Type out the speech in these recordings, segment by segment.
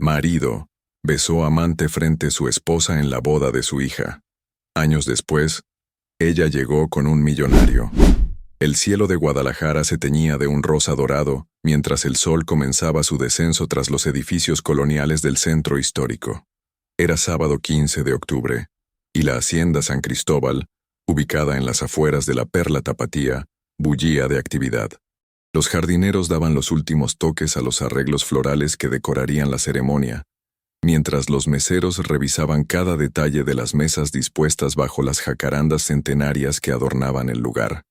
Marido, besó amante frente a su esposa en la boda de su hija. Años después, ella llegó con un millonario. El cielo de Guadalajara se teñía de un rosa dorado, mientras el sol comenzaba su descenso tras los edificios coloniales del centro histórico. Era sábado 15 de octubre, y la hacienda San Cristóbal, ubicada en las afueras de la Perla Tapatía, bullía de actividad. Los jardineros daban los últimos toques a los arreglos florales que decorarían la ceremonia, mientras los meseros revisaban cada detalle de las mesas dispuestas bajo las jacarandas centenarias que adornaban el lugar.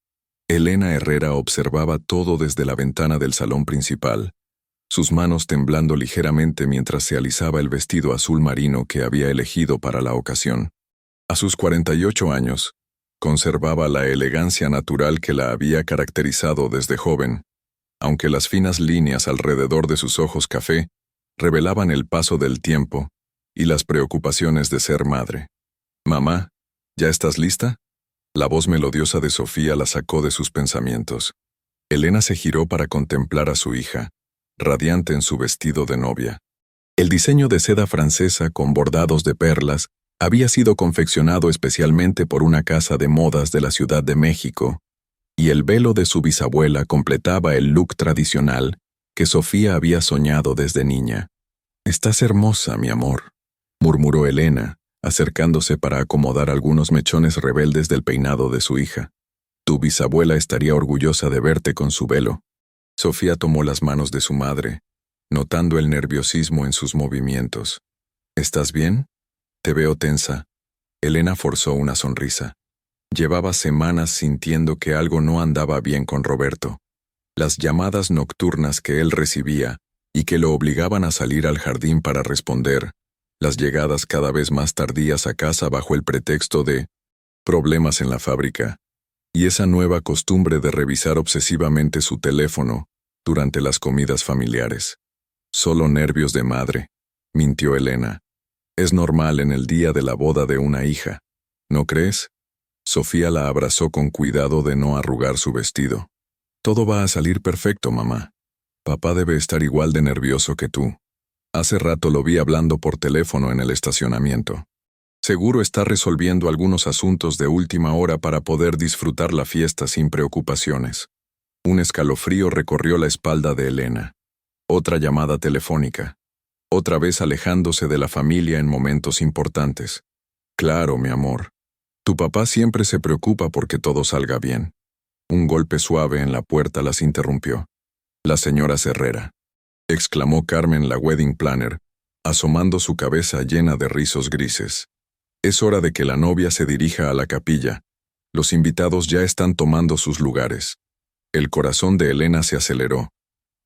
Elena Herrera observaba todo desde la ventana del salón principal, sus manos temblando ligeramente mientras se alisaba el vestido azul marino que había elegido para la ocasión. A sus 48 años, conservaba la elegancia natural que la había caracterizado desde joven, aunque las finas líneas alrededor de sus ojos café revelaban el paso del tiempo y las preocupaciones de ser madre. «Mamá, ¿ya estás lista?». La voz melodiosa de Sofía la sacó de sus pensamientos. Elena se giró para contemplar a su hija, radiante en su vestido de novia. El diseño de seda francesa con bordados de perlas había sido confeccionado especialmente por una casa de modas de la Ciudad de México, y el velo de su bisabuela completaba el look tradicional que Sofía había soñado desde niña. «Estás hermosa, mi amor», murmuró Elena, acercándose para acomodar algunos mechones rebeldes del peinado de su hija. «Tu bisabuela estaría orgullosa de verte con su velo». Sofía tomó las manos de su madre, notando el nerviosismo en sus movimientos. «¿Estás bien? Te veo tensa». Elena forzó una sonrisa. Llevaba semanas sintiendo que algo no andaba bien con Roberto. Las llamadas nocturnas que él recibía y que lo obligaban a salir al jardín para responder, las llegadas cada vez más tardías a casa bajo el pretexto de problemas en la fábrica, y esa nueva costumbre de revisar obsesivamente su teléfono durante las comidas familiares. «Solo nervios de madre», mintió Elena. «Es normal en el día de la boda de una hija, ¿no crees?». Sofía la abrazó con cuidado de no arrugar su vestido. «Todo va a salir perfecto, mamá. Papá debe estar igual de nervioso que tú. Hace rato lo vi hablando por teléfono en el estacionamiento. Seguro está resolviendo algunos asuntos de última hora para poder disfrutar la fiesta sin preocupaciones». Un escalofrío recorrió la espalda de Elena. Otra llamada telefónica. Otra vez alejándose de la familia en momentos importantes. «Claro, mi amor. Tu papá siempre se preocupa porque todo salga bien». Un golpe suave en la puerta las interrumpió. «La señora Herrera», exclamó Carmen, la wedding planner, asomando su cabeza llena de rizos grises. «Es hora de que la novia se dirija a la capilla. Los invitados ya están tomando sus lugares». El corazón de Elena se aceleró.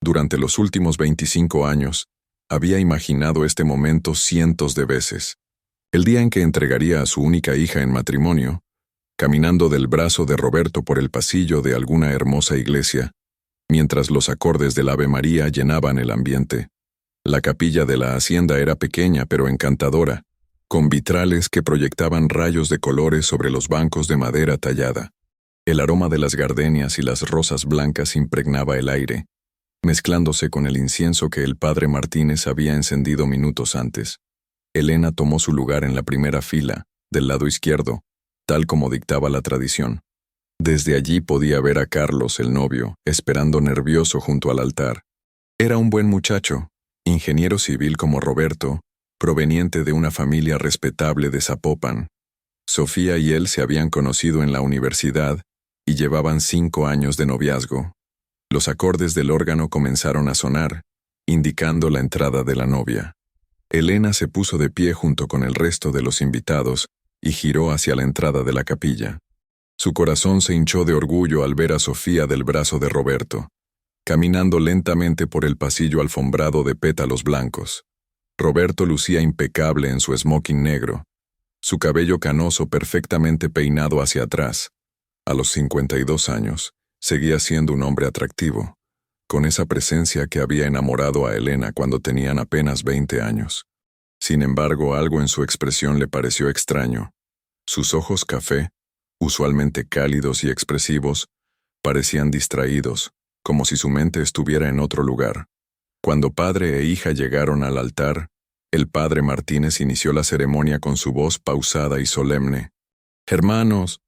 Durante los últimos 25 años, había imaginado este momento cientos de veces. El día en que entregaría a su única hija en matrimonio, caminando del brazo de Roberto por el pasillo de alguna hermosa iglesia, mientras los acordes del Ave María llenaban el ambiente. La capilla de la hacienda era pequeña pero encantadora, con vitrales que proyectaban rayos de colores sobre los bancos de madera tallada. El aroma de las gardenias y las rosas blancas impregnaba el aire, mezclándose con el incienso que el padre Martínez había encendido minutos antes. Elena tomó su lugar en la primera fila, del lado izquierdo, tal como dictaba la tradición. Desde allí podía ver a Carlos, el novio, esperando nervioso junto al altar. Era un buen muchacho, ingeniero civil como Roberto, proveniente de una familia respetable de Zapopan. Sofía y él se habían conocido en la universidad y llevaban 5 años de noviazgo. Los acordes del órgano comenzaron a sonar, indicando la entrada de la novia. Elena se puso de pie junto con el resto de los invitados y giró hacia la entrada de la capilla. Su corazón se hinchó de orgullo al ver a Sofía del brazo de Roberto, caminando lentamente por el pasillo alfombrado de pétalos blancos. Roberto lucía impecable en su smoking negro, su cabello canoso perfectamente peinado hacia atrás. A los 52 años, seguía siendo un hombre atractivo, con esa presencia que había enamorado a Elena cuando tenían apenas 20 años. Sin embargo, algo en su expresión le pareció extraño. Sus ojos café, usualmente cálidos y expresivos, parecían distraídos, como si su mente estuviera en otro lugar. Cuando padre e hija llegaron al altar, El padre Martínez inició la ceremonia con su voz pausada y solemne. Hermanos,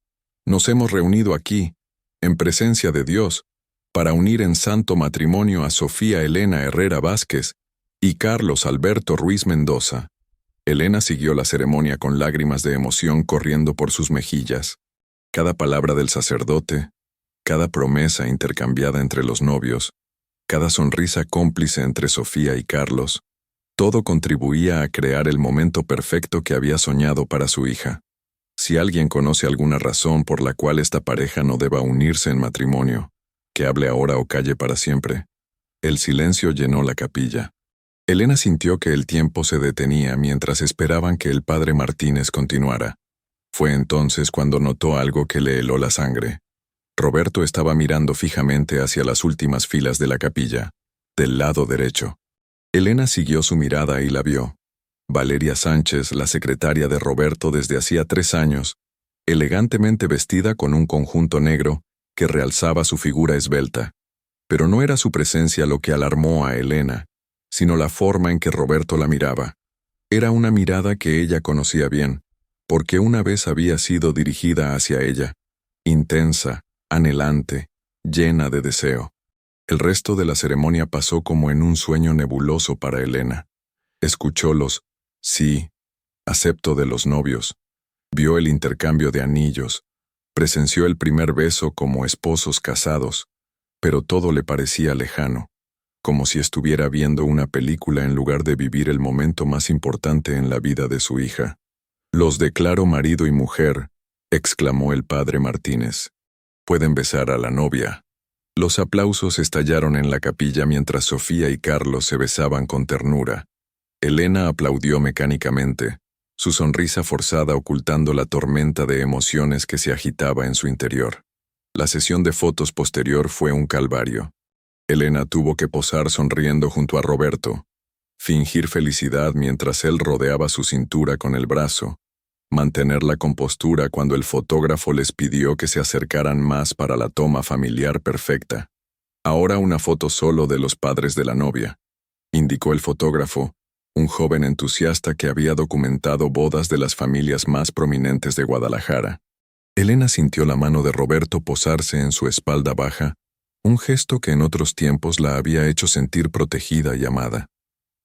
nos hemos reunido aquí, en presencia de Dios, para unir en santo matrimonio a Sofía Elena Herrera Vázquez y Carlos Alberto Ruiz Mendoza. Elena siguió la ceremonia con lágrimas de emoción corriendo por sus mejillas. Cada palabra del sacerdote, cada promesa intercambiada entre los novios, cada sonrisa cómplice entre Sofía y Carlos, todo contribuía a crear el momento perfecto que había soñado para su hija. Si alguien conoce alguna razón por la cual esta pareja no deba unirse en matrimonio, que hable ahora o calle para siempre. El silencio llenó la capilla. Elena sintió que el tiempo se detenía mientras esperaban que el padre Martínez continuara. Fue entonces cuando notó algo que le heló la sangre. Roberto estaba mirando fijamente hacia las últimas filas de la capilla, del lado derecho. Elena siguió su mirada y la vio. Valeria Sánchez, la secretaria de Roberto desde hacía 3 años, elegantemente vestida con un conjunto negro que realzaba su figura esbelta. Pero no era su presencia lo que alarmó a Elena, sino la forma en que Roberto la miraba. Era una mirada que ella conocía bien, porque una vez había sido dirigida hacia ella, intensa, anhelante, llena de deseo. El resto de la ceremonia pasó como en un sueño nebuloso para Elena. Escuchó los sí, acepto de los novios, vio el intercambio de anillos, presenció el primer beso como esposos casados, pero todo le parecía lejano, como si estuviera viendo una película en lugar de vivir el momento más importante en la vida de su hija. «Los declaro marido y mujer», exclamó el padre Martínez. «Pueden besar a la novia». Los aplausos estallaron en la capilla mientras Sofía y Carlos se besaban con ternura. Elena aplaudió mecánicamente, su sonrisa forzada ocultando la tormenta de emociones que se agitaba en su interior. La sesión de fotos posterior fue un calvario. Elena tuvo que posar sonriendo junto a Roberto, fingir felicidad mientras él rodeaba su cintura con el brazo, mantener la compostura cuando el fotógrafo les pidió que se acercaran más para la toma familiar perfecta. «Ahora una foto solo de los padres de la novia», indicó el fotógrafo, un joven entusiasta que había documentado bodas de las familias más prominentes de Guadalajara. Elena sintió la mano de Roberto posarse en su espalda baja, un gesto que en otros tiempos la había hecho sentir protegida y amada.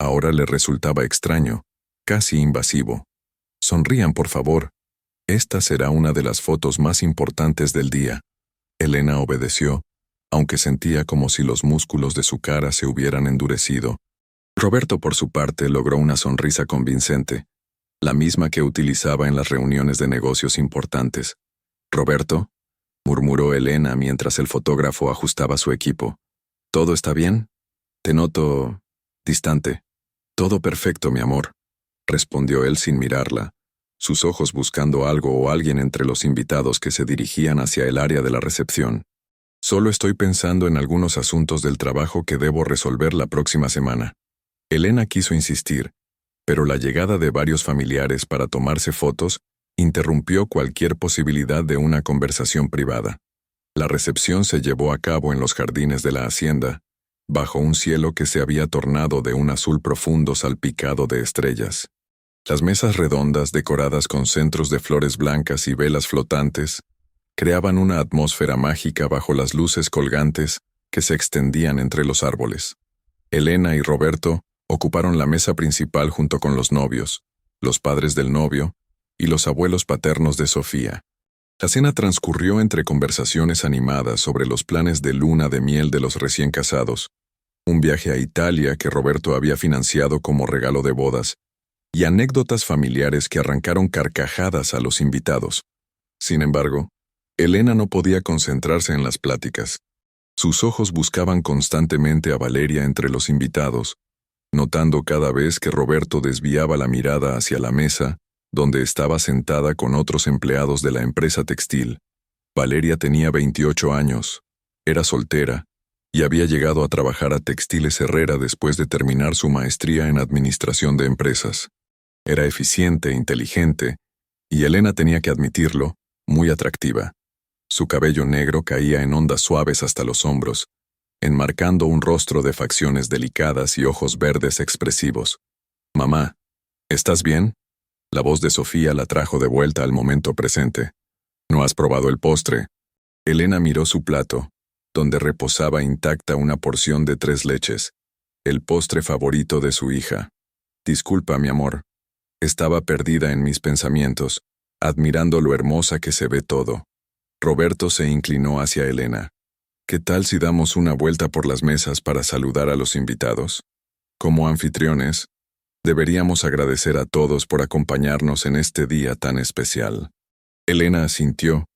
Ahora le resultaba extraño, casi invasivo. «Sonrían, por favor. Esta será una de las fotos más importantes del día». Elena obedeció, aunque sentía como si los músculos de su cara se hubieran endurecido. Roberto, por su parte, logró una sonrisa convincente, la misma que utilizaba en las reuniones de negocios importantes. «Roberto», murmuró Elena mientras el fotógrafo ajustaba su equipo. «¿Todo está bien? Te noto distante». «Todo perfecto, mi amor», respondió él sin mirarla, sus ojos buscando algo o alguien entre los invitados que se dirigían hacia el área de la recepción. «Solo estoy pensando en algunos asuntos del trabajo que debo resolver la próxima semana». Elena quiso insistir, pero la llegada de varios familiares para tomarse fotos interrumpió cualquier posibilidad de una conversación privada. La recepción se llevó a cabo en los jardines de la hacienda, bajo un cielo que se había tornado de un azul profundo salpicado de estrellas. Las mesas redondas decoradas con centros de flores blancas y velas flotantes creaban una atmósfera mágica bajo las luces colgantes que se extendían entre los árboles. Elena y Roberto ocuparon la mesa principal junto con los novios, los padres del novio y los abuelos paternos de Sofía. La cena transcurrió entre conversaciones animadas sobre los planes de luna de miel de los recién casados, un viaje a Italia que Roberto había financiado como regalo de bodas, y anécdotas familiares que arrancaron carcajadas a los invitados. Sin embargo, Elena no podía concentrarse en las pláticas. Sus ojos buscaban constantemente a Valeria entre los invitados, notando cada vez que Roberto desviaba la mirada hacia la mesa, donde estaba sentada con otros empleados de la empresa textil. Valeria tenía 28 años, era soltera, y había llegado a trabajar a Textiles Herrera después de terminar su maestría en Administración de Empresas. Era eficiente, inteligente, y Elena tenía que admitirlo, muy atractiva. Su cabello negro caía en ondas suaves hasta los hombros, enmarcando un rostro de facciones delicadas y ojos verdes expresivos. «Mamá», ¿Estás bien? La voz de Sofía la trajo de vuelta al momento presente. ¿No has probado el postre? Elena miró su plato, donde reposaba intacta una porción de 3 leches, el postre favorito de su hija. Disculpa, mi amor. Estaba perdida en mis pensamientos, admirando lo hermosa que se ve todo. Roberto se inclinó hacia Elena. ¿Qué tal si damos una vuelta por las mesas para saludar a los invitados? Como anfitriones, deberíamos agradecer a todos por acompañarnos en este día tan especial. Elena asintió,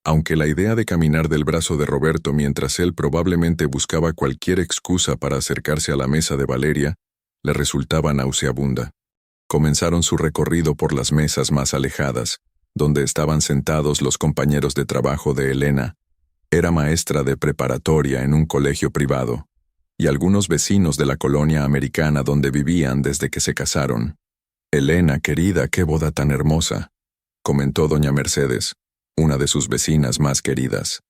aunque la idea de caminar del brazo de Roberto mientras él probablemente buscaba cualquier excusa para acercarse a la mesa de Valeria, le resultaba nauseabunda. Comenzaron su recorrido por las mesas más alejadas, donde estaban sentados los compañeros de trabajo de Elena. Era maestra de preparatoria en un colegio privado, y algunos vecinos de la colonia americana donde vivían desde que se casaron. «Elena, querida, qué boda tan hermosa», comentó doña Mercedes, una de sus vecinas más queridas.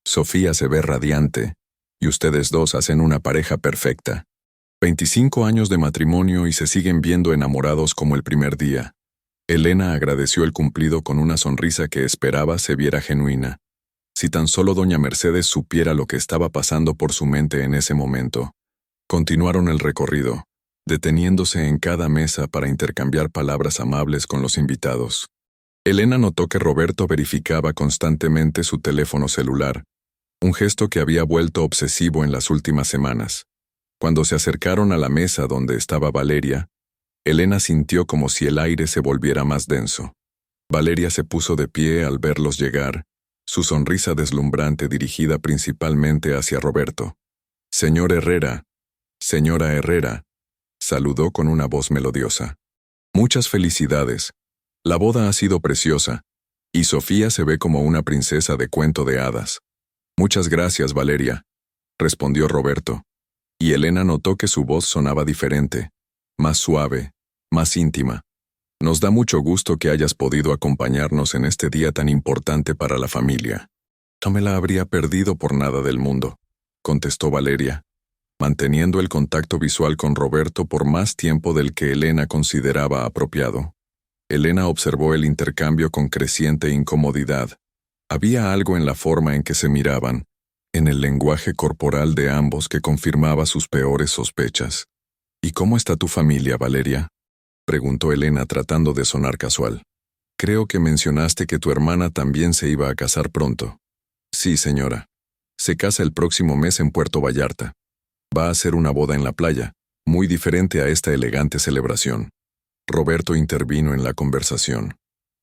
«Sofía se ve radiante, y ustedes dos hacen una pareja perfecta. 25 años de matrimonio y se siguen viendo enamorados como el primer día». Elena agradeció el cumplido con una sonrisa que esperaba se viera genuina. Si tan solo doña Mercedes supiera lo que estaba pasando por su mente en ese momento. Continuaron el recorrido, deteniéndose en cada mesa para intercambiar palabras amables con los invitados. Elena notó que Roberto verificaba constantemente su teléfono celular, un gesto que había vuelto obsesivo en las últimas semanas. Cuando se acercaron a la mesa donde estaba Valeria, Elena sintió como si el aire se volviera más denso. Valeria se puso de pie al verlos llegar, su sonrisa deslumbrante dirigida principalmente hacia Roberto. «Señor Herrera, señora Herrera», saludó con una voz melodiosa. «Muchas felicidades. La boda ha sido preciosa, y Sofía se ve como una princesa de cuento de hadas». «Muchas gracias, Valeria», respondió Roberto, y Elena notó que su voz sonaba diferente, más suave, más íntima. «Nos da mucho gusto que hayas podido acompañarnos en este día tan importante para la familia». «No me la habría perdido por nada del mundo», contestó Valeria, manteniendo el contacto visual con Roberto por más tiempo del que Elena consideraba apropiado. Elena observó el intercambio con creciente incomodidad. Había algo en la forma en que se miraban, en el lenguaje corporal de ambos que confirmaba sus peores sospechas. «¿Y cómo está tu familia, Valeria?», preguntó Elena tratando de sonar casual. «Creo que mencionaste que tu hermana también se iba a casar pronto». «Sí, señora. Se casa el próximo mes en Puerto Vallarta. Va a ser una boda en la playa, muy diferente a esta elegante celebración». Roberto intervino en la conversación.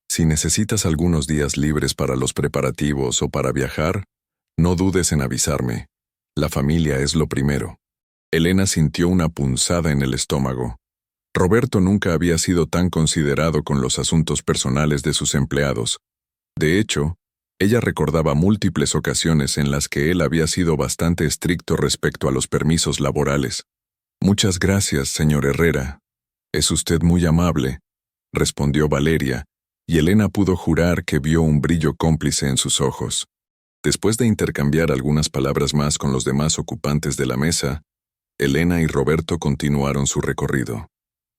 «Si necesitas algunos días libres para los preparativos o para viajar, no dudes en avisarme. La familia es lo primero». Elena sintió una punzada en el estómago. Roberto nunca había sido tan considerado con los asuntos personales de sus empleados. De hecho, ella recordaba múltiples ocasiones en las que él había sido bastante estricto respecto a los permisos laborales. «Muchas gracias, señor Herrera. Es usted muy amable», respondió Valeria, y Elena pudo jurar que vio un brillo cómplice en sus ojos. Después de intercambiar algunas palabras más con los demás ocupantes de la mesa, Elena y Roberto continuaron su recorrido.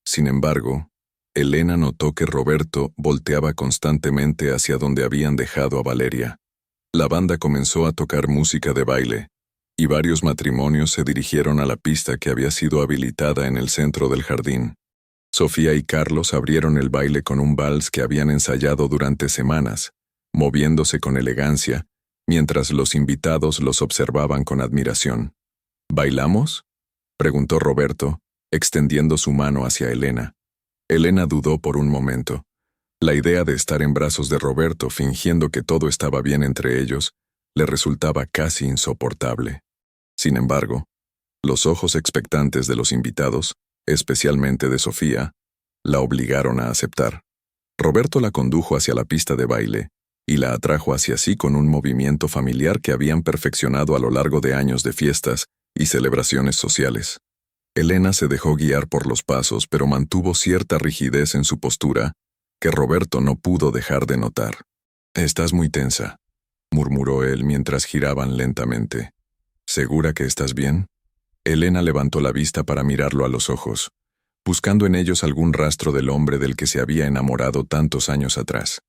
Sin embargo, Elena notó que Roberto volteaba constantemente hacia donde habían dejado a Valeria. La banda comenzó a tocar música de baile, y varios matrimonios se dirigieron a la pista que había sido habilitada en el centro del jardín. Sofía y Carlos abrieron el baile con un vals que habían ensayado durante semanas, moviéndose con elegancia, mientras los invitados los observaban con admiración. «¿Bailamos?», preguntó Roberto, extendiendo su mano hacia Elena. Elena dudó por un momento. La idea de estar en brazos de Roberto fingiendo que todo estaba bien entre ellos le resultaba casi insoportable. Sin embargo, los ojos expectantes de los invitados, especialmente de Sofía, la obligaron a aceptar. Roberto la condujo hacia la pista de baile y la atrajo hacia sí con un movimiento familiar que habían perfeccionado a lo largo de años de fiestas y celebraciones sociales. Elena se dejó guiar por los pasos, pero mantuvo cierta rigidez en su postura, que Roberto no pudo dejar de notar. «Estás muy tensa», murmuró él mientras giraban lentamente. «¿Segura que estás bien?». Elena levantó la vista para mirarlo a los ojos. buscando en ellos algún rastro del hombre del que se había enamorado tantos años atrás.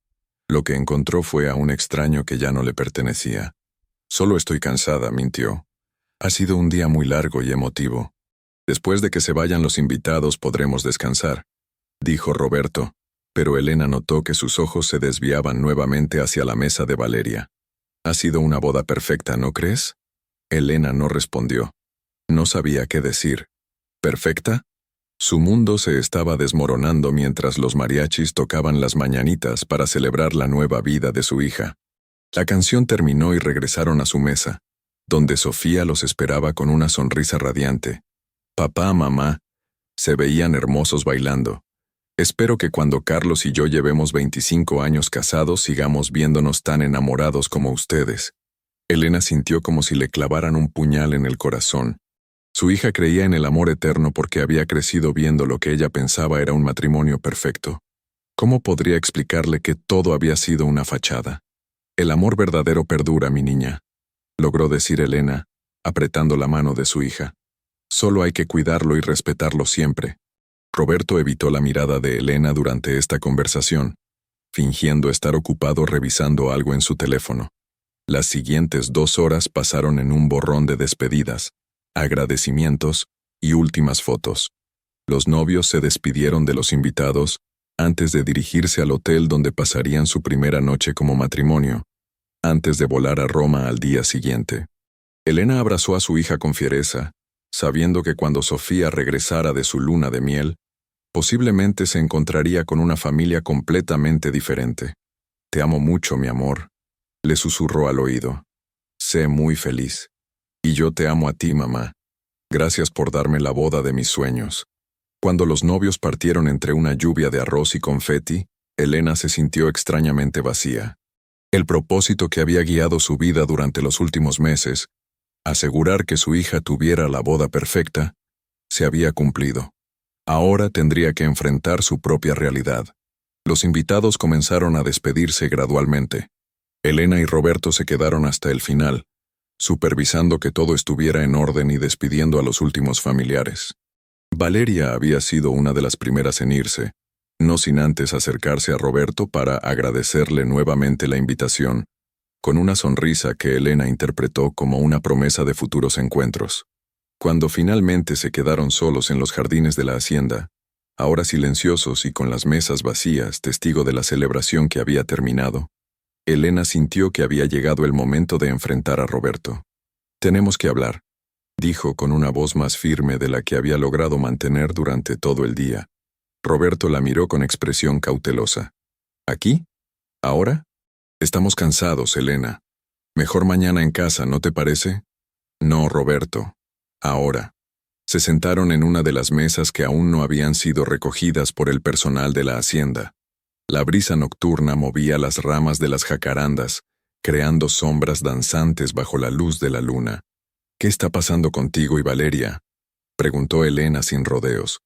Lo que encontró fue a un extraño que ya no le pertenecía. «Solo estoy cansada», mintió. «Ha sido un día muy largo y emotivo. Después de que se vayan los invitados podremos descansar», dijo Roberto, pero Elena notó que sus ojos se desviaban nuevamente hacia la mesa de Valeria. «Ha sido una boda perfecta, ¿no crees?». Elena no respondió. No sabía qué decir. ¿Perfecta? Su mundo se estaba desmoronando mientras los mariachis tocaban las mañanitas para celebrar la nueva vida de su hija. La canción terminó y regresaron a su mesa, donde Sofía los esperaba con una sonrisa radiante. Papá, mamá, se veían hermosos bailando. Espero que cuando Carlos y yo llevemos 25 años casados sigamos viéndonos tan enamorados como ustedes. Elena sintió como si le clavaran un puñal en el corazón. Su hija creía en el amor eterno porque había crecido viendo lo que ella pensaba era un matrimonio perfecto. ¿Cómo podría explicarle que todo había sido una fachada? «El amor verdadero perdura, mi niña», logró decir Elena, apretando la mano de su hija. «Solo hay que cuidarlo y respetarlo siempre». Roberto evitó la mirada de Elena durante esta conversación, fingiendo estar ocupado revisando algo en su teléfono. Las siguientes 2 horas pasaron en un borrón de despedidas, agradecimientos y últimas fotos. Los novios se despidieron de los invitados antes de dirigirse al hotel donde pasarían su primera noche como matrimonio, antes de volar a Roma al día siguiente. Elena abrazó a su hija con fiereza, sabiendo que cuando Sofía regresara de su luna de miel, posiblemente se encontraría con una familia completamente diferente. «Te amo mucho, mi amor», le susurró al oído. «Sé muy feliz. Y yo te amo a ti, mamá. Gracias por darme la boda de mis sueños». Cuando los novios partieron entre una lluvia de arroz y confeti, Elena se sintió extrañamente vacía. El propósito que había guiado su vida durante los últimos meses, asegurar que su hija tuviera la boda perfecta, se había cumplido. Ahora tendría que enfrentar su propia realidad. Los invitados comenzaron a despedirse gradualmente. Elena y Roberto se quedaron hasta el final, supervisando que todo estuviera en orden y despidiendo a los últimos familiares. Valeria había sido una de las primeras en irse, no sin antes acercarse a Roberto para agradecerle nuevamente la invitación, con una sonrisa que Elena interpretó como una promesa de futuros encuentros. Cuando finalmente se quedaron solos en los jardines de la hacienda, ahora silenciosos y con las mesas vacías, testigo de la celebración que había terminado, Elena sintió que había llegado el momento de enfrentar a Roberto. «Tenemos que hablar», dijo con una voz más firme de la que había logrado mantener durante todo el día. Roberto la miró con expresión cautelosa. «¿Aquí? ¿Ahora? Estamos cansados, Elena. Mejor mañana en casa, ¿no te parece?» «No, Roberto. Ahora». Se sentaron en una de las mesas que aún no habían sido recogidas por el personal de la hacienda. La brisa nocturna movía las ramas de las jacarandas, creando sombras danzantes bajo la luz de la luna. «¿Qué está pasando contigo y Valeria?», preguntó Elena sin rodeos.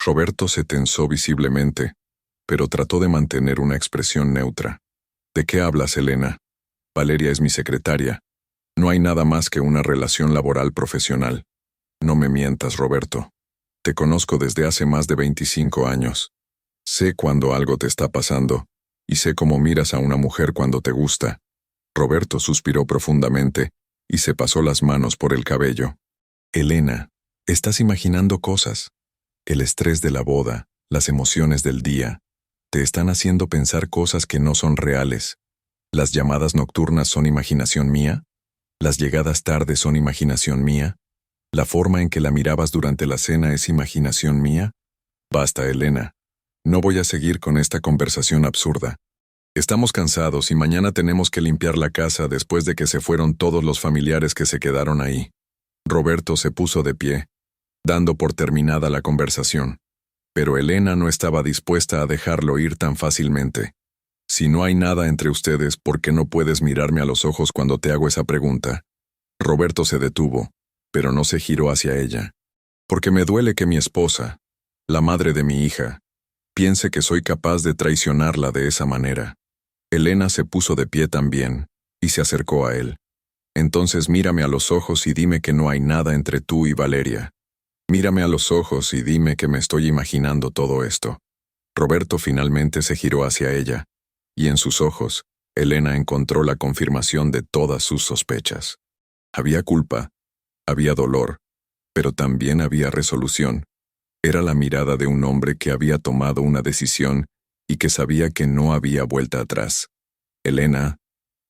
Roberto se tensó visiblemente, pero trató de mantener una expresión neutra. «¿De qué hablas, Elena? Valeria es mi secretaria. No hay nada más que una relación laboral profesional. No me mientas, Roberto. Te conozco desde hace más de 25 años. Sé cuando algo te está pasando, y sé cómo miras a una mujer cuando te gusta». Roberto suspiró profundamente y se pasó las manos por el cabello. «Elena, estás imaginando cosas. El estrés de la boda, las emociones del día, te están haciendo pensar cosas que no son reales. ¿Las llamadas nocturnas son imaginación mía? ¿Las llegadas tarde son imaginación mía? ¿La forma en que la mirabas durante la cena es imaginación mía? Basta, Elena. No voy a seguir con esta conversación absurda. Estamos cansados y mañana tenemos que limpiar la casa después de que se fueron todos los familiares que se quedaron ahí». Roberto se puso de pie, dando por terminada la conversación. Pero Elena no estaba dispuesta a dejarlo ir tan fácilmente. «Si no hay nada entre ustedes, ¿por qué no puedes mirarme a los ojos cuando te hago esa pregunta?». Roberto se detuvo, pero no se giró hacia ella. «Porque me duele que mi esposa, la madre de mi hija, piense que soy capaz de traicionarla de esa manera». Elena se puso de pie también, y se acercó a él. «Entonces mírame a los ojos y dime que no hay nada entre tú y Valeria». Mírame a los ojos y dime que me estoy imaginando todo esto. Roberto finalmente se giró hacia ella, y en sus ojos, Elena encontró la confirmación de todas sus sospechas. Había culpa, había dolor, pero también había resolución. Era la mirada de un hombre que había tomado una decisión y que sabía que no había vuelta atrás. Elena,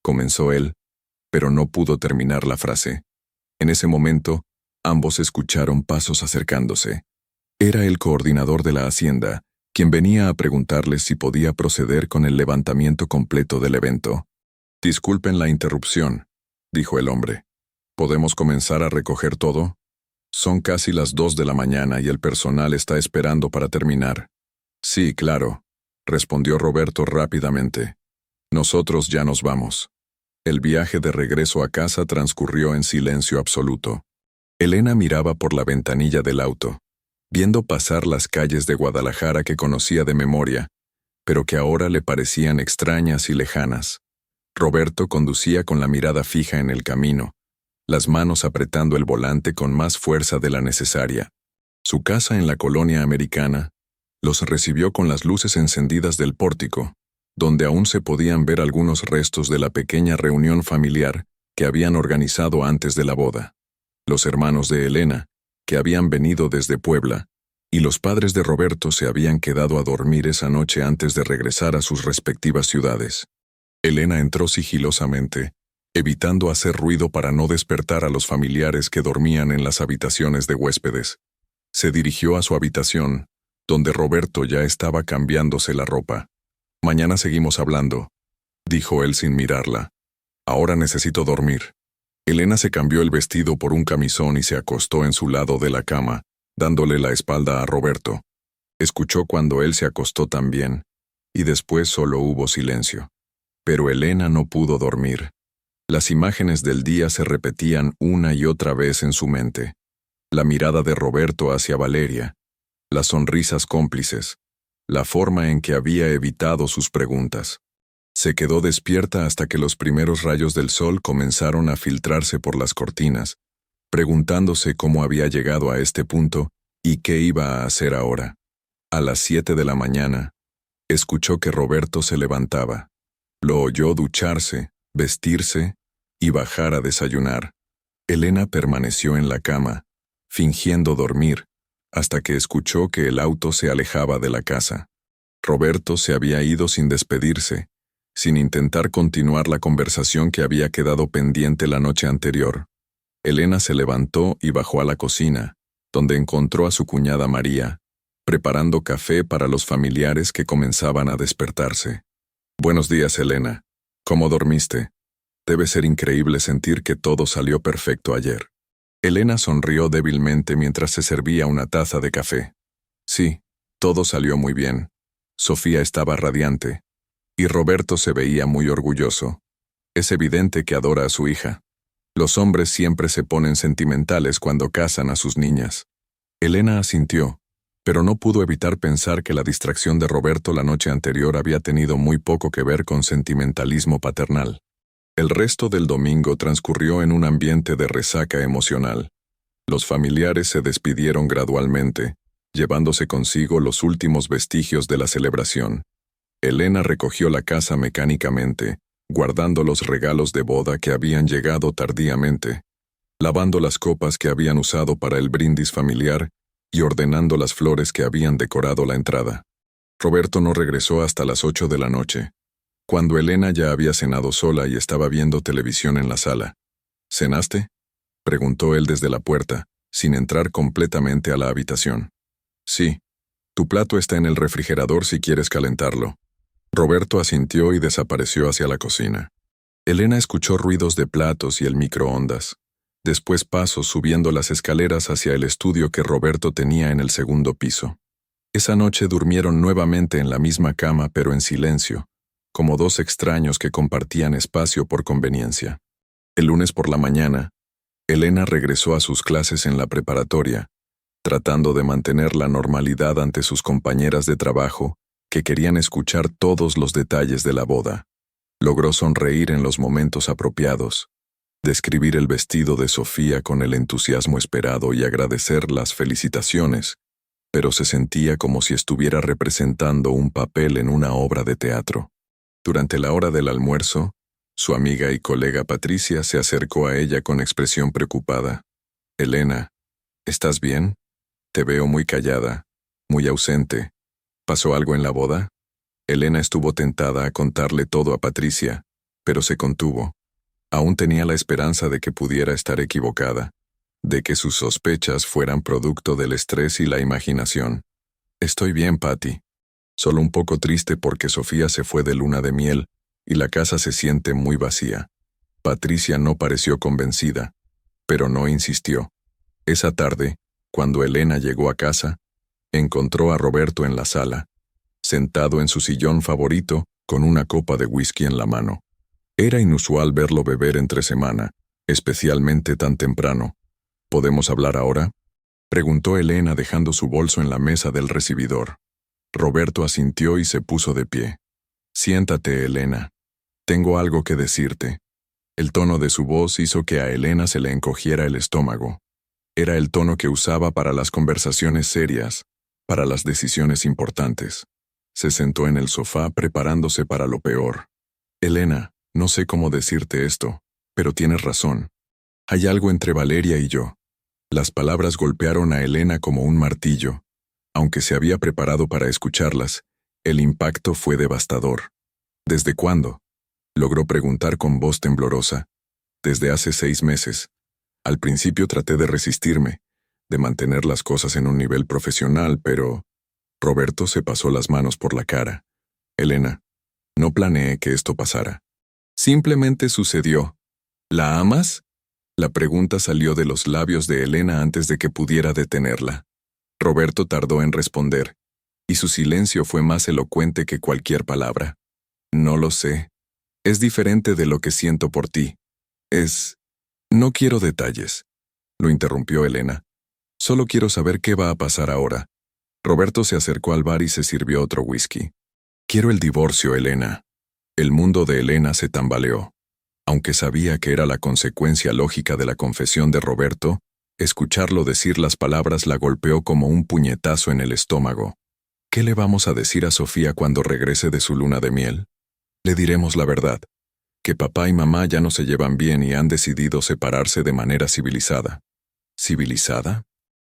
comenzó él, pero no pudo terminar la frase. En ese momento, ambos escucharon pasos acercándose. Era el coordinador de la hacienda, quien venía a preguntarles si podía proceder con el levantamiento completo del evento. «Disculpen la interrupción», dijo el hombre. «¿Podemos comenzar a recoger todo? Son casi las 2 de la mañana y el personal está esperando para terminar». «Sí, claro», respondió Roberto rápidamente. «Nosotros ya nos vamos». El viaje de regreso a casa transcurrió en silencio absoluto. Elena miraba por la ventanilla del auto, viendo pasar las calles de Guadalajara que conocía de memoria, pero que ahora le parecían extrañas y lejanas. Roberto conducía con la mirada fija en el camino, las manos apretando el volante con más fuerza de la necesaria. Su casa en la colonia americana los recibió con las luces encendidas del pórtico, donde aún se podían ver algunos restos de la pequeña reunión familiar que habían organizado antes de la boda. Los hermanos de Elena, que habían venido desde Puebla, y los padres de Roberto se habían quedado a dormir esa noche antes de regresar a sus respectivas ciudades. Elena entró sigilosamente, evitando hacer ruido para no despertar a los familiares que dormían en las habitaciones de huéspedes. Se dirigió a su habitación, donde Roberto ya estaba cambiándose la ropa. «Mañana seguimos hablando», dijo él sin mirarla. «Ahora necesito dormir». Elena se cambió el vestido por un camisón y se acostó en su lado de la cama, dándole la espalda a Roberto. Escuchó cuando él se acostó también, y después solo hubo silencio. Pero Elena no pudo dormir. Las imágenes del día se repetían una y otra vez en su mente. La mirada de Roberto hacia Valeria, las sonrisas cómplices, la forma en que había evitado sus preguntas. Se quedó despierta hasta que los primeros rayos del sol comenzaron a filtrarse por las cortinas, preguntándose cómo había llegado a este punto y qué iba a hacer ahora. A las 7 de la mañana, escuchó que Roberto se levantaba. Lo oyó ducharse, vestirse y bajar a desayunar. Elena permaneció en la cama, fingiendo dormir, hasta que escuchó que el auto se alejaba de la casa. Roberto se había ido sin despedirse, sin intentar continuar la conversación que había quedado pendiente la noche anterior. Elena se levantó y bajó a la cocina, donde encontró a su cuñada María, preparando café para los familiares que comenzaban a despertarse. «Buenos días, Elena. ¿Cómo dormiste? Debe ser increíble sentir que todo salió perfecto ayer». Elena sonrió débilmente mientras se servía una taza de café. «Sí, todo salió muy bien. Sofía estaba radiante. Y Roberto se veía muy orgulloso. Es evidente que adora a su hija. Los hombres siempre se ponen sentimentales cuando casan a sus niñas». Elena asintió, pero no pudo evitar pensar que la distracción de Roberto la noche anterior había tenido muy poco que ver con sentimentalismo paternal. El resto del domingo transcurrió en un ambiente de resaca emocional. Los familiares se despidieron gradualmente, llevándose consigo los últimos vestigios de la celebración. Elena recogió la casa mecánicamente, guardando los regalos de boda que habían llegado tardíamente, lavando las copas que habían usado para el brindis familiar y ordenando las flores que habían decorado la entrada. Roberto no regresó hasta las 8 de la noche, cuando Elena ya había cenado sola y estaba viendo televisión en la sala. «¿Cenaste?», preguntó él desde la puerta, sin entrar completamente a la habitación. «Sí. Tu plato está en el refrigerador si quieres calentarlo». Roberto asintió y desapareció hacia la cocina. Elena escuchó ruidos de platos y el microondas. Después pasos subiendo las escaleras hacia el estudio que Roberto tenía en el segundo piso. Esa noche durmieron nuevamente en la misma cama pero en silencio, como dos extraños que compartían espacio por conveniencia. El lunes por la mañana, Elena regresó a sus clases en la preparatoria, tratando de mantener la normalidad ante sus compañeras de trabajo, que querían escuchar todos los detalles de la boda. Logró sonreír en los momentos apropiados, describir el vestido de Sofía con el entusiasmo esperado y agradecer las felicitaciones, pero se sentía como si estuviera representando un papel en una obra de teatro. Durante la hora del almuerzo, su amiga y colega Patricia se acercó a ella con expresión preocupada. «Elena, ¿estás bien? Te veo muy callada, muy ausente. ¿Pasó algo en la boda?» Elena estuvo tentada a contarle todo a Patricia, pero se contuvo. Aún tenía la esperanza de que pudiera estar equivocada, de que sus sospechas fueran producto del estrés y la imaginación. «Estoy bien, Patty. Solo un poco triste porque Sofía se fue de luna de miel y la casa se siente muy vacía». Patricia no pareció convencida, pero no insistió. Esa tarde, cuando Elena llegó a casa, encontró a Roberto en la sala, sentado en su sillón favorito con una copa de whisky en la mano. Era inusual verlo beber entre semana, especialmente tan temprano. «¿Podemos hablar ahora?», preguntó Elena dejando su bolso en la mesa del recibidor. Roberto asintió y se puso de pie. «Siéntate, Elena. Tengo algo que decirte». El tono de su voz hizo que a Elena se le encogiera el estómago. Era el tono que usaba para las conversaciones serias, para las decisiones importantes. Se sentó en el sofá preparándose para lo peor. «Elena, no sé cómo decirte esto, pero tienes razón. Hay algo entre Valeria y yo». Las palabras golpearon a Elena como un martillo. Aunque se había preparado para escucharlas, el impacto fue devastador. «¿Desde cuándo?», logró preguntar con voz temblorosa. «Desde hace 6 meses. Al principio traté de resistirme, de mantener las cosas en un nivel profesional, pero...» Roberto se pasó las manos por la cara. «Elena, no planeé que esto pasara. Simplemente sucedió. ¿La amas?». La pregunta salió de los labios de Elena antes de que pudiera detenerla. Roberto tardó en responder, y su silencio fue más elocuente que cualquier palabra. «No lo sé. Es diferente de lo que siento por ti. No quiero detalles», lo interrumpió Elena. «Solo quiero saber qué va a pasar ahora». Roberto se acercó al bar y se sirvió otro whisky. «Quiero el divorcio, Elena». El mundo de Elena se tambaleó. Aunque sabía que era la consecuencia lógica de la confesión de Roberto, escucharlo decir las palabras la golpeó como un puñetazo en el estómago. «¿Qué le vamos a decir a Sofía cuando regrese de su luna de miel? Le diremos la verdad, que papá y mamá ya no se llevan bien y han decidido separarse de manera civilizada». «¿Civilizada?».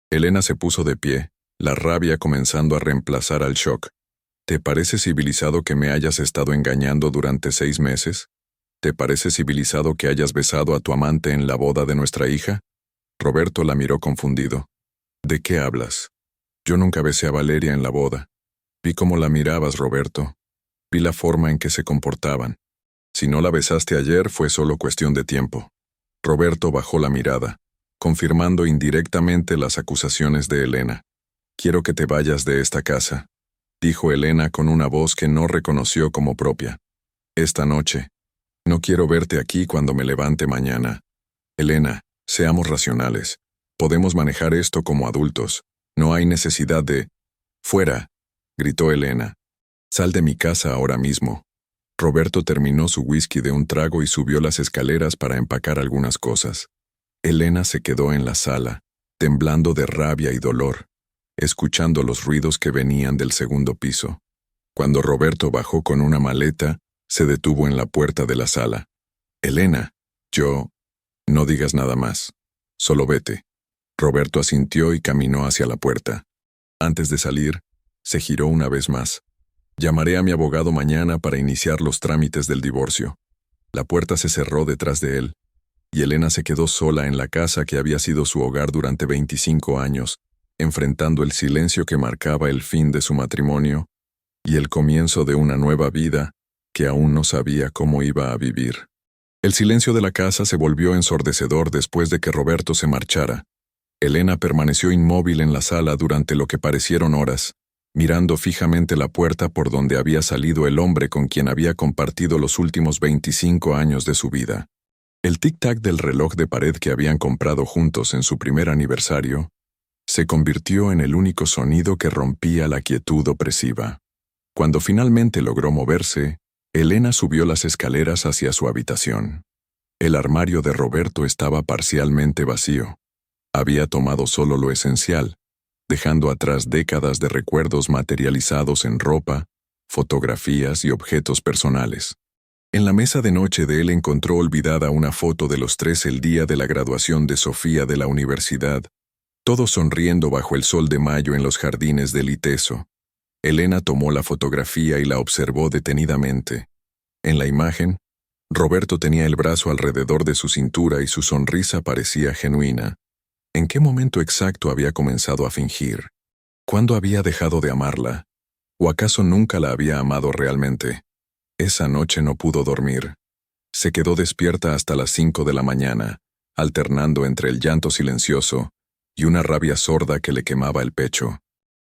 Elena se puso de pie, la rabia comenzando a reemplazar al shock. «¿Te parece civilizado que me hayas estado engañando durante 6 meses? ¿Te parece civilizado que hayas besado a tu amante en la boda de nuestra hija?». Roberto la miró confundido. «¿De qué hablas? Yo nunca besé a Valeria en la boda. Vi cómo la mirabas, Roberto. Vi la forma en que se comportaban. Si no la besaste ayer, fue solo cuestión de tiempo». Roberto bajó la mirada, confirmando indirectamente las acusaciones de Elena. «Quiero que te vayas de esta casa», dijo Elena con una voz que no reconoció como propia. «Esta noche. No quiero verte aquí cuando me levante mañana. Elena, seamos racionales. Podemos manejar esto como adultos. No hay necesidad de...». «Fuera», gritó Elena. «Sal de mi casa ahora mismo». Roberto terminó su whisky de un trago y subió las escaleras para empacar algunas cosas. Elena se quedó en la sala, temblando de rabia y dolor, escuchando los ruidos que venían del segundo piso. Cuando Roberto bajó con una maleta, se detuvo en la puerta de la sala. «Elena, no digas nada más. Solo vete». Roberto asintió y caminó hacia la puerta. Antes de salir, se giró una vez más. «Llamaré a mi abogado mañana para iniciar los trámites del divorcio». La puerta se cerró detrás de él, y Elena se quedó sola en la casa que había sido su hogar durante 25 años, enfrentando el silencio que marcaba el fin de su matrimonio y el comienzo de una nueva vida que aún no sabía cómo iba a vivir. El silencio de la casa se volvió ensordecedor después de que Roberto se marchara. Elena permaneció inmóvil en la sala durante lo que parecieron horas, mirando fijamente la puerta por donde había salido el hombre con quien había compartido los últimos 25 años de su vida. El tic-tac del reloj de pared que habían comprado juntos en su primer aniversario se convirtió en el único sonido que rompía la quietud opresiva. Cuando finalmente logró moverse, Elena subió las escaleras hacia su habitación. El armario de Roberto estaba parcialmente vacío. Había tomado solo lo esencial, dejando atrás décadas de recuerdos materializados en ropa, fotografías y objetos personales. En la mesa de noche de él encontró olvidada una foto de los tres el día de la graduación de Sofía de la universidad, todos sonriendo bajo el sol de mayo en los jardines del ITESO. Elena tomó la fotografía y la observó detenidamente. En la imagen, Roberto tenía el brazo alrededor de su cintura y su sonrisa parecía genuina. ¿En qué momento exacto había comenzado a fingir? ¿Cuándo había dejado de amarla? ¿O acaso nunca la había amado realmente? Esa noche no pudo dormir. Se quedó despierta hasta las 5 de la mañana, alternando entre el llanto silencioso y una rabia sorda que le quemaba el pecho.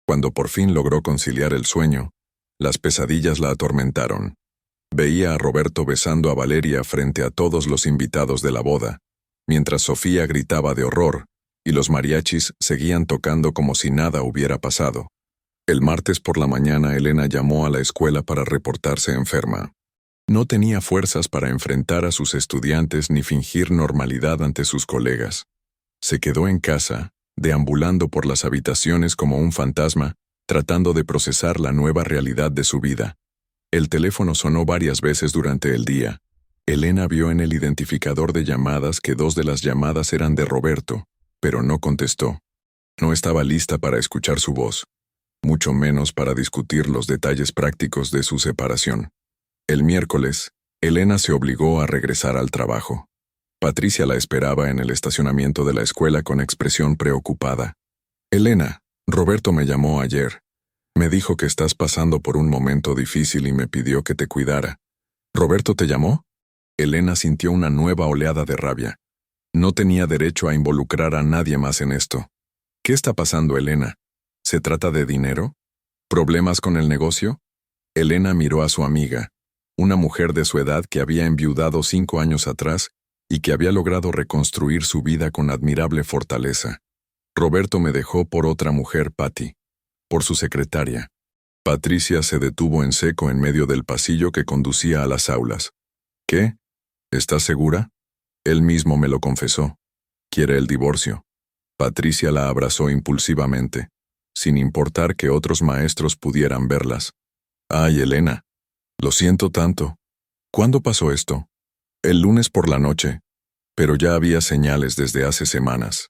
Cuando por fin logró conciliar el sueño, las pesadillas la atormentaron. Veía a Roberto besando a Valeria frente a todos los invitados de la boda, mientras Sofía gritaba de horror y los mariachis seguían tocando como si nada hubiera pasado. El martes por la mañana Elena llamó a la escuela para reportarse enferma. No tenía fuerzas para enfrentar a sus estudiantes ni fingir normalidad ante sus colegas. Se quedó en casa, deambulando por las habitaciones como un fantasma, tratando de procesar la nueva realidad de su vida. El teléfono sonó varias veces durante el día. Elena vio en el identificador de llamadas que 2 de las llamadas eran de Roberto, pero no contestó. No estaba lista para escuchar su voz, mucho menos para discutir los detalles prácticos de su separación. El miércoles, Elena se obligó a regresar al trabajo. Patricia la esperaba en el estacionamiento de la escuela con expresión preocupada. «Elena, Roberto me llamó ayer. Me dijo que estás pasando por un momento difícil y me pidió que te cuidara. ¿Roberto te llamó?» Elena sintió una nueva oleada de rabia. No tenía derecho a involucrar a nadie más en esto. ¿Qué está pasando, Elena? ¿Se trata de dinero? ¿Problemas con el negocio? Elena miró a su amiga, una mujer de su edad que había enviudado 5 años atrás y que había logrado reconstruir su vida con admirable fortaleza. Roberto me dejó por otra mujer, Patty, por su secretaria. Patricia se detuvo en seco en medio del pasillo que conducía a las aulas. ¿Qué? ¿Estás segura? Él mismo me lo confesó. Quiere el divorcio. Patricia la abrazó impulsivamente, sin importar que otros maestros pudieran verlas. Ay, Elena, lo siento tanto. ¿Cuándo pasó esto? El lunes por la noche, pero ya había señales desde hace semanas.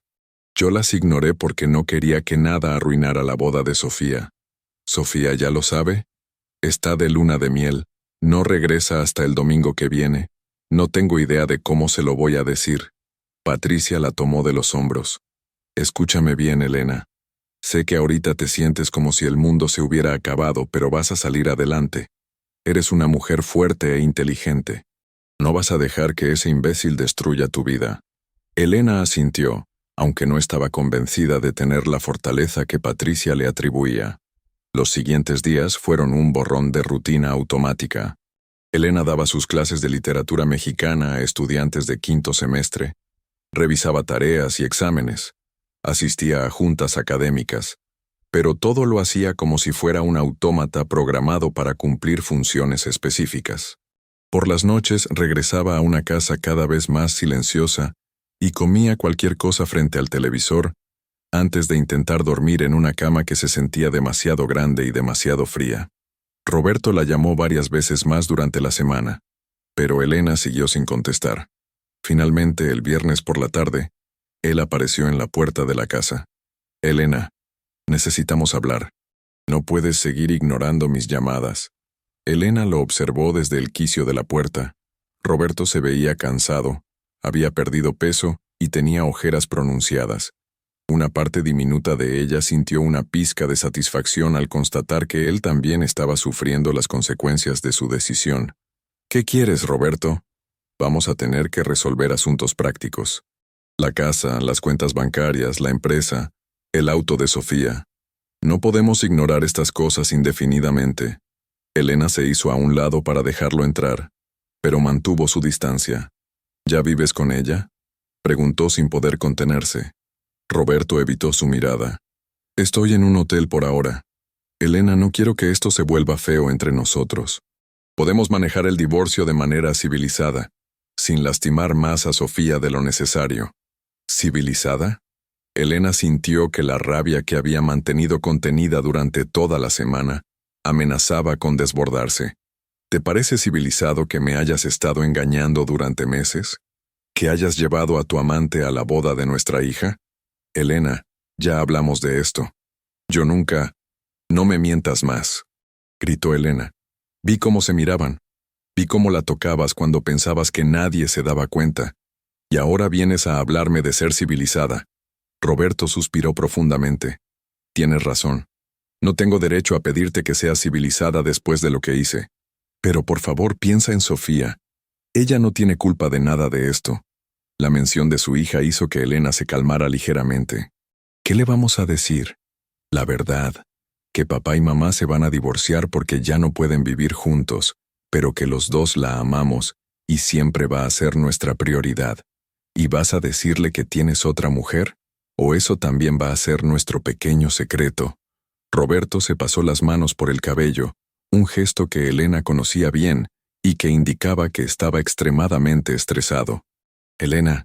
Yo las ignoré porque no quería que nada arruinara la boda de Sofía. Sofía ya lo sabe. Está de luna de miel. No regresa hasta el domingo que viene. No tengo idea de cómo se lo voy a decir. Patricia la tomó de los hombros. Escúchame bien, Elena. Sé que ahorita te sientes como si el mundo se hubiera acabado, pero vas a salir adelante. Eres una mujer fuerte e inteligente. No vas a dejar que ese imbécil destruya tu vida. Elena asintió, aunque no estaba convencida de tener la fortaleza que Patricia le atribuía. Los siguientes días fueron un borrón de rutina automática. Elena daba sus clases de literatura mexicana a estudiantes de 5º semestre, revisaba tareas y exámenes, asistía a juntas académicas, pero todo lo hacía como si fuera un autómata programado para cumplir funciones específicas. Por las noches regresaba a una casa cada vez más silenciosa y comía cualquier cosa frente al televisor antes de intentar dormir en una cama que se sentía demasiado grande y demasiado fría. Roberto la llamó varias veces más durante la semana, pero Elena siguió sin contestar. Finalmente, el viernes por la tarde, él apareció en la puerta de la casa. «Elena, necesitamos hablar. No puedes seguir ignorando mis llamadas». Elena lo observó desde el quicio de la puerta. Roberto se veía cansado, había perdido peso y tenía ojeras pronunciadas. Una parte diminuta de ella sintió una pizca de satisfacción al constatar que él también estaba sufriendo las consecuencias de su decisión. «¿Qué quieres, Roberto? Vamos a tener que resolver asuntos prácticos. La casa, las cuentas bancarias, la empresa, el auto de Sofía. No podemos ignorar estas cosas indefinidamente». Elena se hizo a un lado para dejarlo entrar, pero mantuvo su distancia. «¿Ya vives con ella?», preguntó sin poder contenerse. Roberto evitó su mirada. «Estoy en un hotel por ahora. Elena, no quiero que esto se vuelva feo entre nosotros. Podemos manejar el divorcio de manera civilizada. sin lastimar más a Sofía de lo necesario. ¿Civilizada? Elena sintió que la rabia que había mantenido contenida durante toda la semana amenazaba con desbordarse. ¿Te parece civilizado que me hayas estado engañando durante meses? ¿Que hayas llevado a tu amante a la boda de nuestra hija? Elena, ya hablamos de esto. Yo nunca... No me mientas más, gritó Elena. Vi cómo se miraban. Vi cómo la tocabas cuando pensabas que nadie se daba cuenta. Y ahora vienes a hablarme de ser civilizada. Roberto suspiró profundamente. Tienes razón. No tengo derecho a pedirte que seas civilizada después de lo que hice. Pero por favor piensa en Sofía. Ella no tiene culpa de nada de esto. La mención de su hija hizo que Elena se calmara ligeramente. ¿Qué le vamos a decir? La verdad, que papá y mamá se van a divorciar porque ya no pueden vivir juntos, pero que los dos la amamos y siempre va a ser nuestra prioridad. ¿Y vas a decirle que tienes otra mujer? ¿O eso también va a ser nuestro pequeño secreto? Roberto se pasó las manos por el cabello, un gesto que Elena conocía bien y que indicaba que estaba extremadamente estresado. Elena,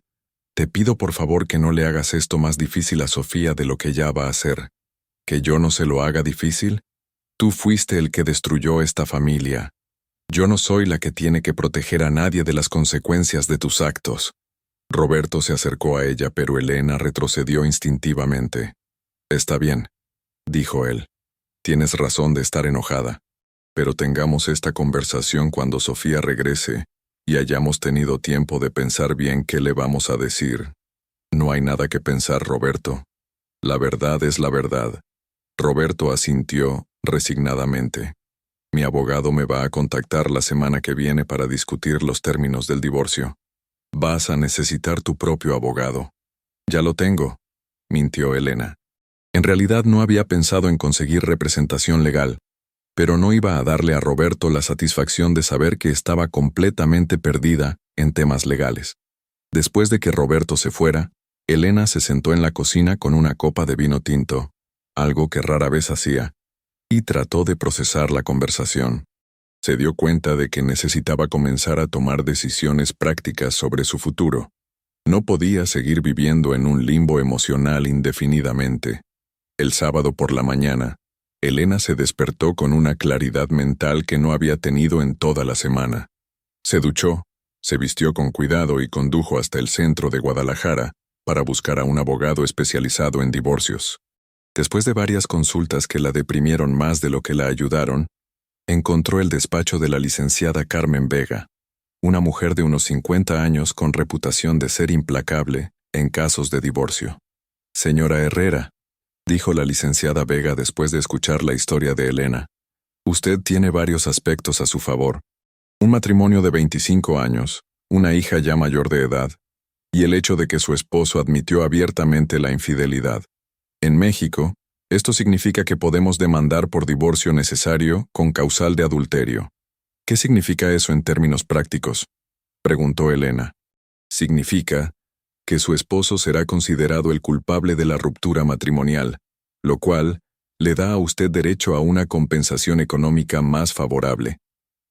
te pido por favor que no le hagas esto más difícil a Sofía de lo que ya va a hacer. ¿Que yo no se lo haga difícil? Tú fuiste el que destruyó esta familia. Yo no soy la que tiene que proteger a nadie de las consecuencias de tus actos. Roberto se acercó a ella, pero Elena retrocedió instintivamente. Está bien, dijo él. Tienes razón de estar enojada. Pero tengamos esta conversación cuando Sofía regrese y hayamos tenido tiempo de pensar bien qué le vamos a decir. No hay nada que pensar, Roberto. La verdad es la verdad. Roberto asintió resignadamente. Mi abogado me va a contactar la semana que viene para discutir los términos del divorcio. Vas a necesitar tu propio abogado. Ya lo tengo, mintió Elena. En realidad no había pensado en conseguir representación legal, pero no iba a darle a Roberto la satisfacción de saber que estaba completamente perdida en temas legales. Después de que Roberto se fuera, Elena se sentó en la cocina con una copa de vino tinto, algo que rara vez hacía, y trató de procesar la conversación. Se dio cuenta de que necesitaba comenzar a tomar decisiones prácticas sobre su futuro. No podía seguir viviendo en un limbo emocional indefinidamente. El sábado por la mañana, Elena se despertó con una claridad mental que no había tenido en toda la semana. Se duchó, se vistió con cuidado y condujo hasta el centro de Guadalajara para buscar a un abogado especializado en divorcios. Después de varias consultas que la deprimieron más de lo que la ayudaron, encontró el despacho de la licenciada Carmen Vega, una mujer de unos 50 años con reputación de ser implacable en casos de divorcio. Señora Herrera, dijo la licenciada Vega después de escuchar la historia de Elena, usted tiene varios aspectos a su favor. Un matrimonio de 25 años, una hija ya mayor de edad, y el hecho de que su esposo admitió abiertamente la infidelidad. En México, esto significa que podemos demandar por divorcio necesario con causal de adulterio. ¿Qué significa eso en términos prácticos?, preguntó Elena. Significa que su esposo será considerado el culpable de la ruptura matrimonial, lo cual le da a usted derecho a una compensación económica más favorable.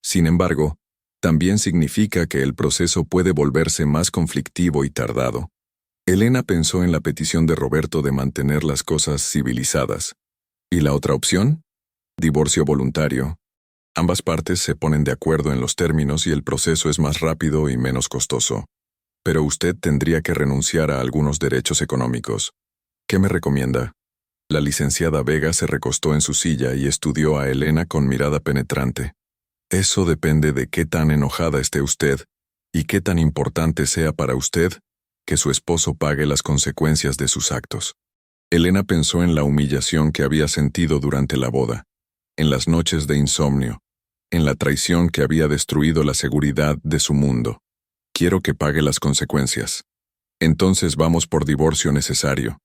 Sin embargo, también significa que el proceso puede volverse más conflictivo y tardado. Elena pensó en la petición de Roberto de mantener las cosas civilizadas. ¿Y la otra opción? Divorcio voluntario. Ambas partes se ponen de acuerdo en los términos y el proceso es más rápido y menos costoso. Pero usted tendría que renunciar a algunos derechos económicos. ¿Qué me recomienda? La licenciada Vega se recostó en su silla y estudió a Elena con mirada penetrante. Eso depende de qué tan enojada esté usted y qué tan importante sea para usted que su esposo pague las consecuencias de sus actos. Elena pensó en la humillación que había sentido durante la boda, en las noches de insomnio, en la traición que había destruido la seguridad de su mundo. Quiero que pague las consecuencias. Entonces vamos por divorcio necesario.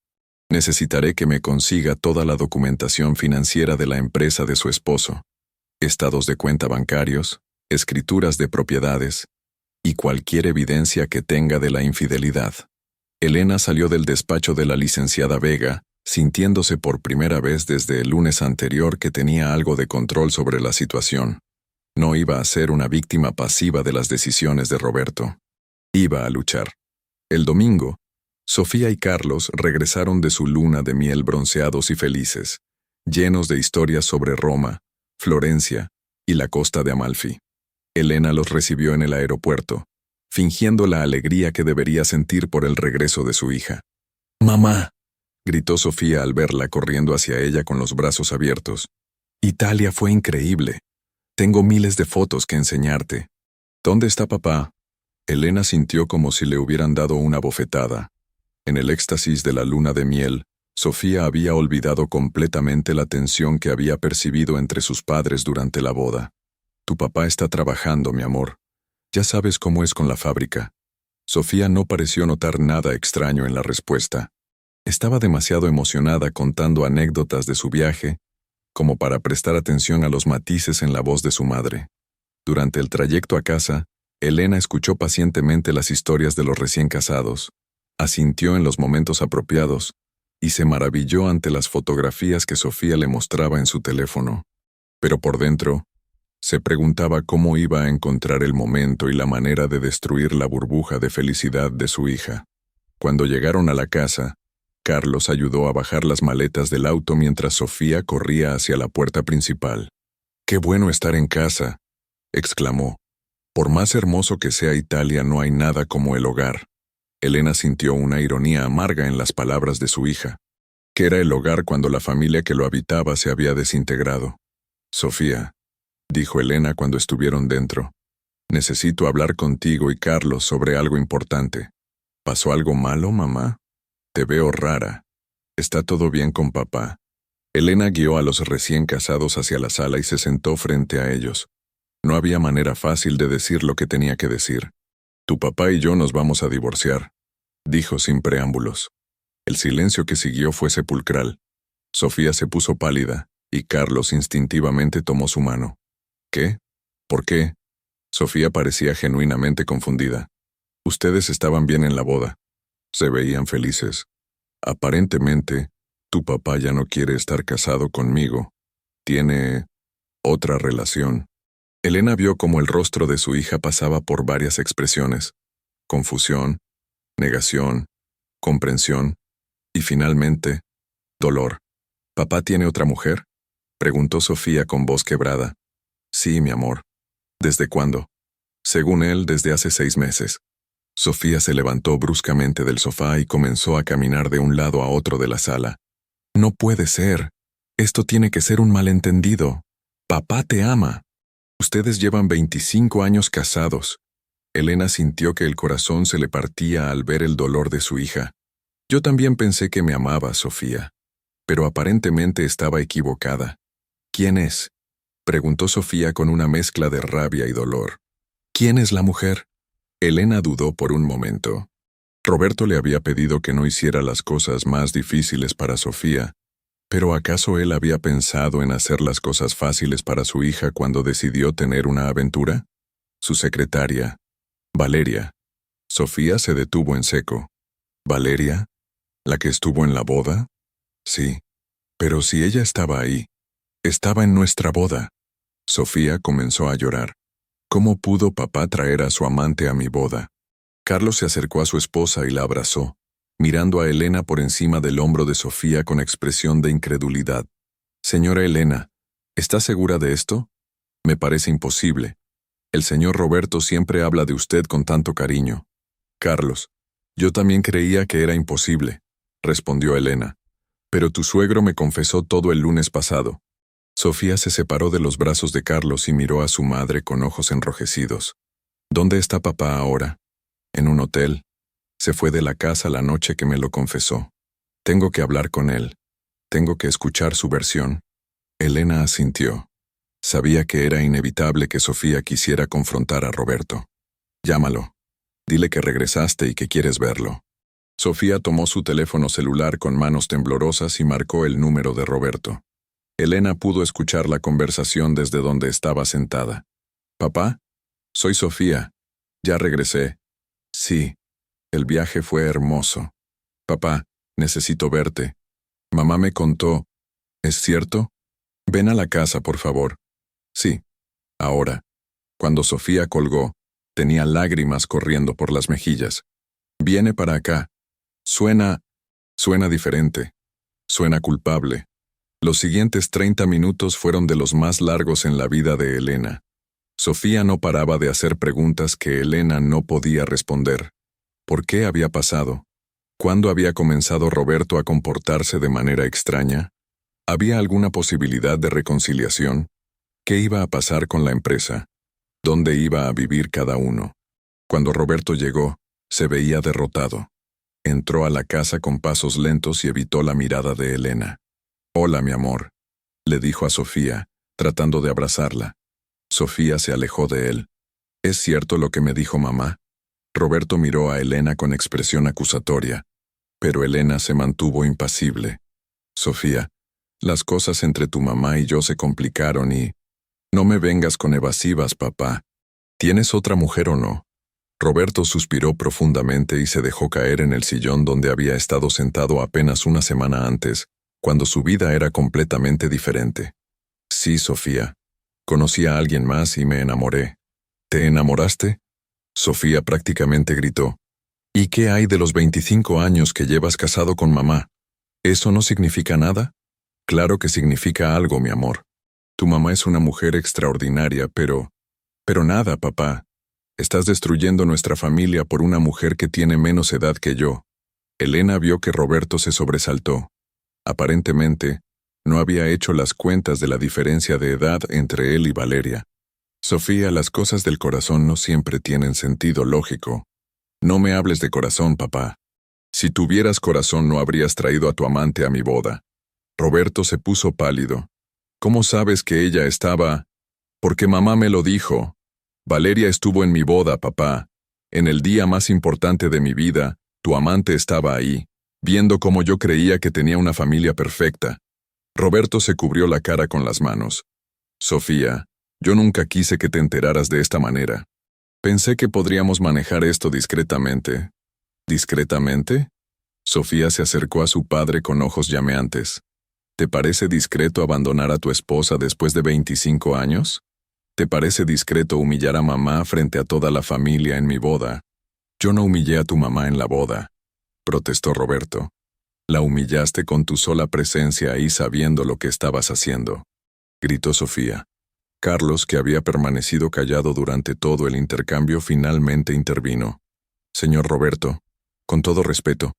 Necesitaré que me consiga toda la documentación financiera de la empresa de su esposo, estados de cuenta bancarios, escrituras de propiedades, y cualquier evidencia que tenga de la infidelidad. Elena salió del despacho de la licenciada Vega, sintiéndose por primera vez desde el lunes anterior que tenía algo de control sobre la situación. No iba a ser una víctima pasiva de las decisiones de Roberto. Iba a luchar. El domingo, Sofía y Carlos regresaron de su luna de miel bronceados y felices, llenos de historias sobre Roma, Florencia y la costa de Amalfi. Elena los recibió en el aeropuerto, fingiendo la alegría que debería sentir por el regreso de su hija. «¡Mamá!», gritó Sofía al verla corriendo hacia ella con los brazos abiertos. «Italia fue increíble. Tengo miles de fotos que enseñarte». «¿Dónde está papá?». Elena sintió como si le hubieran dado una bofetada. En el éxtasis de la luna de miel, Sofía había olvidado completamente la tensión que había percibido entre sus padres durante la boda. «Tu papá está trabajando, mi amor. Ya sabes cómo es con la fábrica». Sofía no pareció notar nada extraño en la respuesta. Estaba demasiado emocionada contando anécdotas de su viaje como para prestar atención a los matices en la voz de su madre. Durante el trayecto a casa, Elena escuchó pacientemente las historias de los recién casados, asintió en los momentos apropiados y se maravilló ante las fotografías que Sofía le mostraba en su teléfono. Pero por dentro, se preguntaba cómo iba a encontrar el momento y la manera de destruir la burbuja de felicidad de su hija. Cuando llegaron a la casa, Carlos ayudó a bajar las maletas del auto mientras Sofía corría hacia la puerta principal. «¡Qué bueno estar en casa!», exclamó. «Por más hermoso que sea Italia, no hay nada como el hogar». Elena sintió una ironía amarga en las palabras de su hija. ¿Qué era el hogar cuando la familia que lo habitaba se había desintegrado? «Sofía», dijo Elena cuando estuvieron dentro, «necesito hablar contigo y Carlos sobre algo importante». «¿Pasó algo malo, mamá? Te veo rara. ¿Está todo bien con papá?». Elena guió a los recién casados hacia la sala y se sentó frente a ellos. No había manera fácil de decir lo que tenía que decir. «Tu papá y yo nos vamos a divorciar», dijo sin preámbulos. El silencio que siguió fue sepulcral. Sofía se puso pálida, y Carlos instintivamente tomó su mano. «¿Qué? ¿Por qué?». Sofía parecía genuinamente confundida. «Ustedes estaban bien en la boda. Se veían felices. Aparentemente, tu papá ya no quiere estar casado conmigo. Tiene otra relación». Elena vio cómo el rostro de su hija pasaba por varias expresiones: confusión, negación, comprensión y finalmente, dolor. «¿Papá tiene otra mujer?», preguntó Sofía con voz quebrada. «Sí, mi amor». «¿Desde cuándo?». «Según él, desde hace 6 meses». Sofía se levantó bruscamente del sofá y comenzó a caminar de un lado a otro de la sala. «No puede ser. Esto tiene que ser un malentendido. Papá te ama. Ustedes llevan 25 años casados». Elena sintió que el corazón se le partía al ver el dolor de su hija. «Yo también pensé que me amaba, Sofía. Pero aparentemente estaba equivocada». «¿Quién es?», preguntó Sofía con una mezcla de rabia y dolor. «¿Quién es la mujer?». Elena dudó por un momento. Roberto le había pedido que no hiciera las cosas más difíciles para Sofía, pero ¿acaso él había pensado en hacer las cosas fáciles para su hija cuando decidió tener una aventura? Su secretaria, Valeria. Sofía se detuvo en seco. ¿Valeria? ¿La que estuvo en la boda? Sí. Pero si ella estaba ahí, estaba en nuestra boda. Sofía comenzó a llorar. ¿Cómo pudo papá traer a su amante a mi boda? Carlos se acercó a su esposa y la abrazó, mirando a Elena por encima del hombro de Sofía con expresión de incredulidad. «Señora Elena, ¿está segura de esto? Me parece imposible. El señor Roberto siempre habla de usted con tanto cariño». «Carlos, yo también creía que era imposible», respondió Elena. «Pero tu suegro me confesó todo el lunes pasado». Sofía se separó de los brazos de Carlos y miró a su madre con ojos enrojecidos. «¿Dónde está papá ahora?». «En un hotel. Se fue de la casa la noche que me lo confesó. Tengo que hablar con él. Tengo que escuchar su versión». Elena asintió. Sabía que era inevitable que Sofía quisiera confrontar a Roberto. «Llámalo. Dile que regresaste y que quieres verlo». Sofía tomó su teléfono celular con manos temblorosas y marcó el número de Roberto. Elena pudo escuchar la conversación desde donde estaba sentada. «Papá, soy Sofía. Ya regresé». «Sí, el viaje fue hermoso». «Papá, necesito verte. Mamá me contó». «¿Es cierto? Ven a la casa, por favor». «Sí». Ahora. Cuando Sofía colgó, Tenía lágrimas corriendo por las mejillas. Viene para acá. Suena diferente. Suena culpable. Los siguientes 30 minutos fueron de los más largos en la vida de Elena. Sofía no paraba de hacer preguntas que Elena no podía responder. ¿Por qué había pasado? ¿Cuándo había comenzado Roberto a comportarse de manera extraña? ¿Había alguna posibilidad de reconciliación? ¿Qué iba a pasar con la empresa? ¿Dónde iba a vivir cada uno? Cuando Roberto llegó, se veía derrotado. Entró a la casa con pasos lentos y evitó la mirada de Elena. «Hola, mi amor», le dijo a Sofía, tratando de abrazarla. Sofía se alejó de él. «¿Es cierto lo que me dijo mamá?». Roberto miró a Elena con expresión acusatoria, pero Elena se mantuvo impasible. «Sofía, las cosas entre tu mamá y yo se complicaron y... No me vengas con evasivas, papá. ¿Tienes otra mujer o no?». Roberto suspiró profundamente y se dejó caer en el sillón donde había estado sentado apenas una semana antes, cuando su vida era completamente diferente. «Sí, Sofía. Conocí a alguien más y me enamoré». «¿Te enamoraste?». Sofía prácticamente gritó. «¿Y qué hay de los 25 años que llevas casado con mamá? ¿Eso no significa nada?». «Claro que significa algo, mi amor. Tu mamá es una mujer extraordinaria, pero nada, papá. Estás destruyendo nuestra familia por una mujer que tiene menos edad que yo». Elena vio que Roberto se sobresaltó. Aparentemente, no había hecho las cuentas de la diferencia de edad entre él y Valeria. «Sofía, las cosas del corazón no siempre tienen sentido lógico. No me hables de corazón, papá. Si tuvieras corazón no habrías traído a tu amante a mi boda». Roberto se puso pálido. «¿Cómo sabes que ella estaba...?» «Porque mamá me lo dijo. Valeria estuvo en mi boda, papá. En el día más importante de mi vida, tu amante estaba ahí, viendo cómo yo creía que tenía una familia perfecta». Roberto se cubrió la cara con las manos. «Sofía, yo nunca quise que te enteraras de esta manera. Pensé que podríamos manejar esto discretamente». «¿Discretamente?». Sofía se acercó a su padre con ojos llameantes. «¿Te parece discreto abandonar a tu esposa después de 25 años? ¿Te parece discreto humillar a mamá frente a toda la familia en mi boda?». «Yo no humillé a tu mamá en la boda», protestó Roberto. «La humillaste con tu sola presencia ahí sabiendo lo que estabas haciendo», gritó Sofía. Carlos, que había permanecido callado durante todo el intercambio, finalmente intervino. «Señor Roberto, con todo respeto,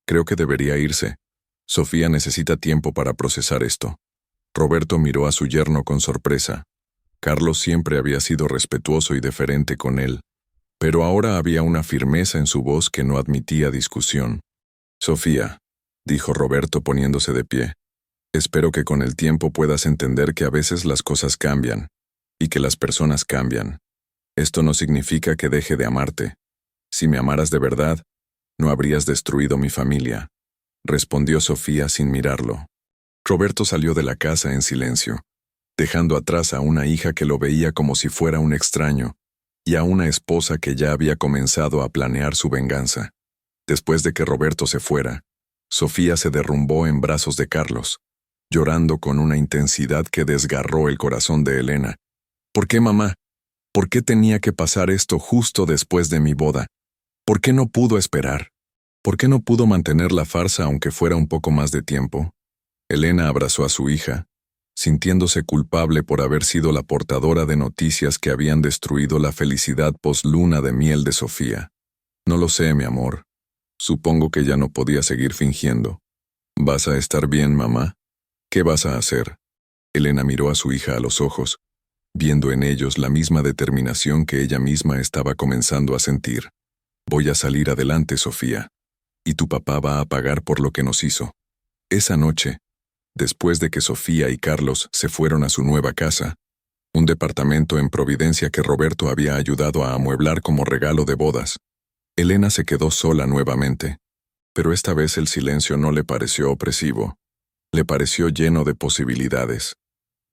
creo que debería irse. Sofía necesita tiempo para procesar esto». Roberto miró a su yerno con sorpresa. Carlos siempre había sido respetuoso y deferente con él, pero ahora había una firmeza en su voz que no admitía discusión. «Sofía», dijo Roberto poniéndose de pie, «espero que con el tiempo puedas entender que a veces las cosas cambian, y que las personas cambian. Esto no significa que deje de amarte. Si me amaras de verdad, no habrías destruido mi familia», respondió Sofía sin mirarlo. Roberto salió de la casa en silencio, dejando atrás a una hija que lo veía como si fuera un extraño, y a una esposa que ya había comenzado a planear su venganza. Después de que Roberto se fuera, Sofía se derrumbó en brazos de Carlos, llorando con una intensidad que desgarró el corazón de Elena. «¿Por qué, mamá? ¿Por qué tenía que pasar esto justo después de mi boda? ¿Por qué no pudo esperar? ¿Por qué no pudo mantener la farsa aunque fuera un poco más de tiempo?». Elena abrazó a su hija, sintiéndose culpable por haber sido la portadora de noticias que habían destruido la felicidad post-luna de miel de Sofía. «No lo sé, mi amor. Supongo que ya no podía seguir fingiendo». «¿Vas a estar bien, mamá? ¿Qué vas a hacer?». Elena miró a su hija a los ojos, viendo en ellos la misma determinación que ella misma estaba comenzando a sentir. «Voy a salir adelante, Sofía. Y tu papá va a pagar por lo que nos hizo». Esa noche, después de que Sofía y Carlos se fueron a su nueva casa, un departamento en Providencia que Roberto había ayudado a amueblar como regalo de bodas, Elena se quedó sola nuevamente. Pero esta vez el silencio no le pareció opresivo. Le pareció lleno de posibilidades.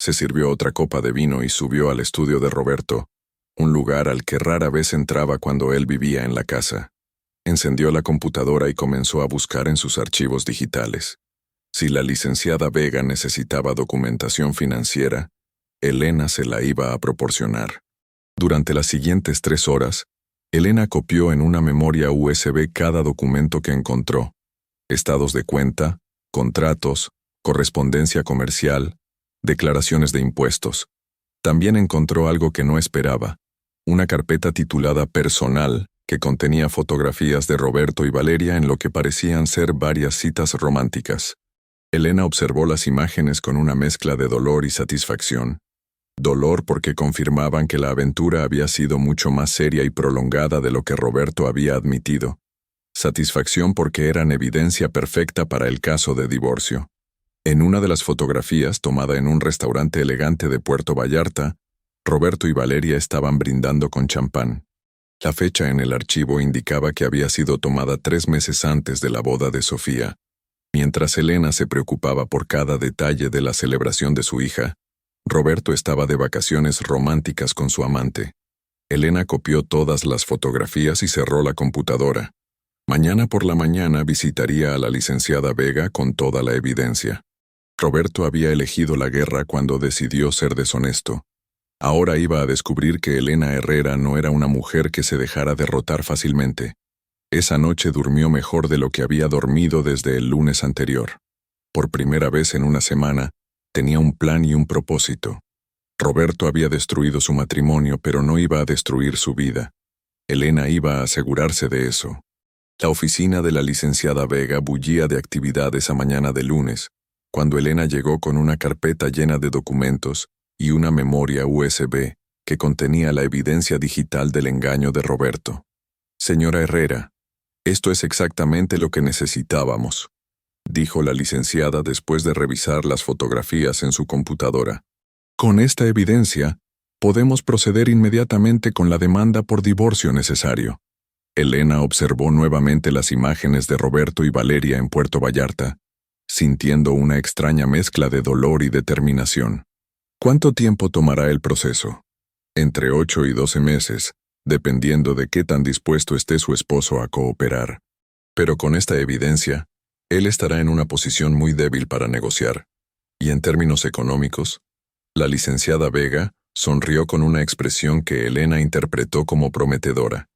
Se sirvió otra copa de vino y subió al estudio de Roberto, un lugar al que rara vez entraba cuando él vivía en la casa. Encendió la computadora y comenzó a buscar en sus archivos digitales. Si la licenciada Vega necesitaba documentación financiera, Elena se la iba a proporcionar. Durante las siguientes 3 horas, Elena copió en una memoria USB cada documento que encontró: estados de cuenta, contratos, correspondencia comercial, declaraciones de impuestos. También encontró algo que no esperaba: una carpeta titulada Personal, que contenía fotografías de Roberto y Valeria en lo que parecían ser varias citas románticas. Elena observó las imágenes con una mezcla de dolor y satisfacción. Dolor porque confirmaban que la aventura había sido mucho más seria y prolongada de lo que Roberto había admitido. Satisfacción porque eran evidencia perfecta para el caso de divorcio. En una de las fotografías, tomada en un restaurante elegante de Puerto Vallarta, Roberto y Valeria estaban brindando con champán. La fecha en el archivo indicaba que había sido tomada 3 meses antes de la boda de Sofía. Mientras Elena se preocupaba por cada detalle de la celebración de su hija, Roberto estaba de vacaciones románticas con su amante. Elena copió todas las fotografías y cerró la computadora. Mañana por la mañana visitaría a la licenciada Vega con toda la evidencia. Roberto había elegido la guerra cuando decidió ser deshonesto. Ahora iba a descubrir que Elena Herrera no era una mujer que se dejara derrotar fácilmente. Esa noche durmió mejor de lo que había dormido desde el lunes anterior. Por primera vez en una semana, tenía un plan y un propósito. Roberto había destruido su matrimonio, pero no iba a destruir su vida. Elena iba a asegurarse de eso. La oficina de la licenciada Vega bullía de actividad esa mañana de lunes, cuando Elena llegó con una carpeta llena de documentos y una memoria USB que contenía la evidencia digital del engaño de Roberto. «Señora Herrera, esto es exactamente lo que necesitábamos», dijo la licenciada después de revisar las fotografías en su computadora. «Con esta evidencia, podemos proceder inmediatamente con la demanda por divorcio necesario». Elena observó nuevamente las imágenes de Roberto y Valeria en Puerto Vallarta, sintiendo una extraña mezcla de dolor y determinación. ¿Cuánto tiempo tomará el proceso? Entre 8 y 12 meses, dependiendo de qué tan dispuesto esté su esposo a cooperar. Pero con esta evidencia, él estará en una posición muy débil para negociar. Y en términos económicos, la licenciada Vega sonrió con una expresión que Elena interpretó como prometedora.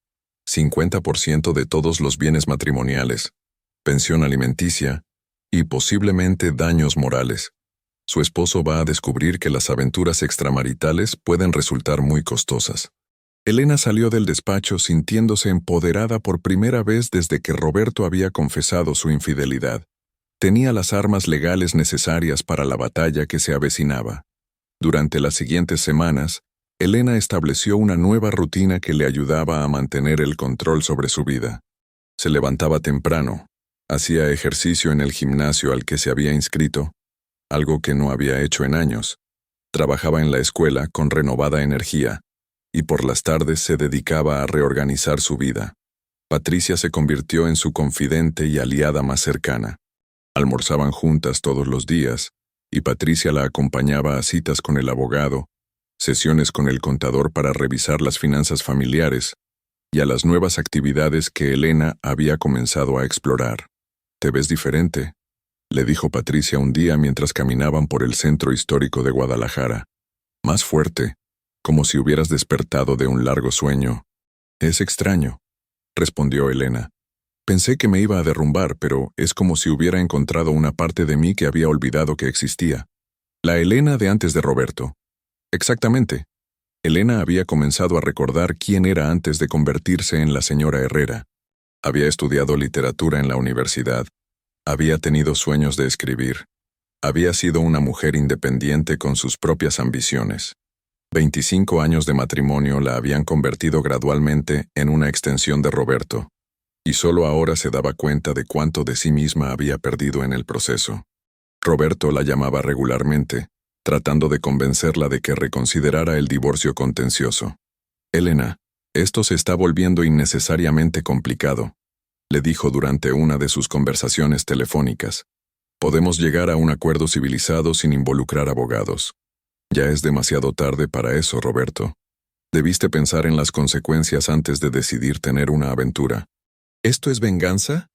50% de todos los bienes matrimoniales, pensión alimenticia y posiblemente daños morales. Su esposo va a descubrir que las aventuras extramaritales pueden resultar muy costosas. Elena salió del despacho sintiéndose empoderada por primera vez desde que Roberto había confesado su infidelidad. Tenía las armas legales necesarias para la batalla que se avecinaba. Durante las siguientes semanas, Elena estableció una nueva rutina que le ayudaba a mantener el control sobre su vida. Se levantaba temprano, hacía ejercicio en el gimnasio al que se había inscrito, algo que no había hecho en años. Trabajaba en la escuela con renovada energía, y por las tardes se dedicaba a reorganizar su vida. Patricia se convirtió en su confidente y aliada más cercana. Almorzaban juntas todos los días, y Patricia la acompañaba a citas con el abogado, sesiones con el contador para revisar las finanzas familiares, y a las nuevas actividades que Elena había comenzado a explorar. «Te ves diferente», le dijo Patricia un día mientras caminaban por el centro histórico de Guadalajara. «Más fuerte, como si hubieras despertado de un largo sueño». «Es extraño», respondió Elena. «Pensé que me iba a derrumbar, pero es como si hubiera encontrado una parte de mí que había olvidado que existía». La Elena de antes de Roberto. Exactamente. Elena había comenzado a recordar quién era antes de convertirse en la señora Herrera. Había estudiado literatura en la universidad. Había tenido sueños de escribir. Había sido una mujer independiente con sus propias ambiciones. 25 años de matrimonio la habían convertido gradualmente en una extensión de Roberto, y solo ahora se daba cuenta de cuánto de sí misma había perdido en el proceso. Roberto la llamaba regularmente, tratando de convencerla de que reconsiderara el divorcio contencioso. «Elena, esto se está volviendo innecesariamente complicado», le dijo durante una de sus conversaciones telefónicas. «Podemos llegar a un acuerdo civilizado sin involucrar abogados». «Ya es demasiado tarde para eso, Roberto. Debiste pensar en las consecuencias antes de decidir tener una aventura». «¿Esto es venganza?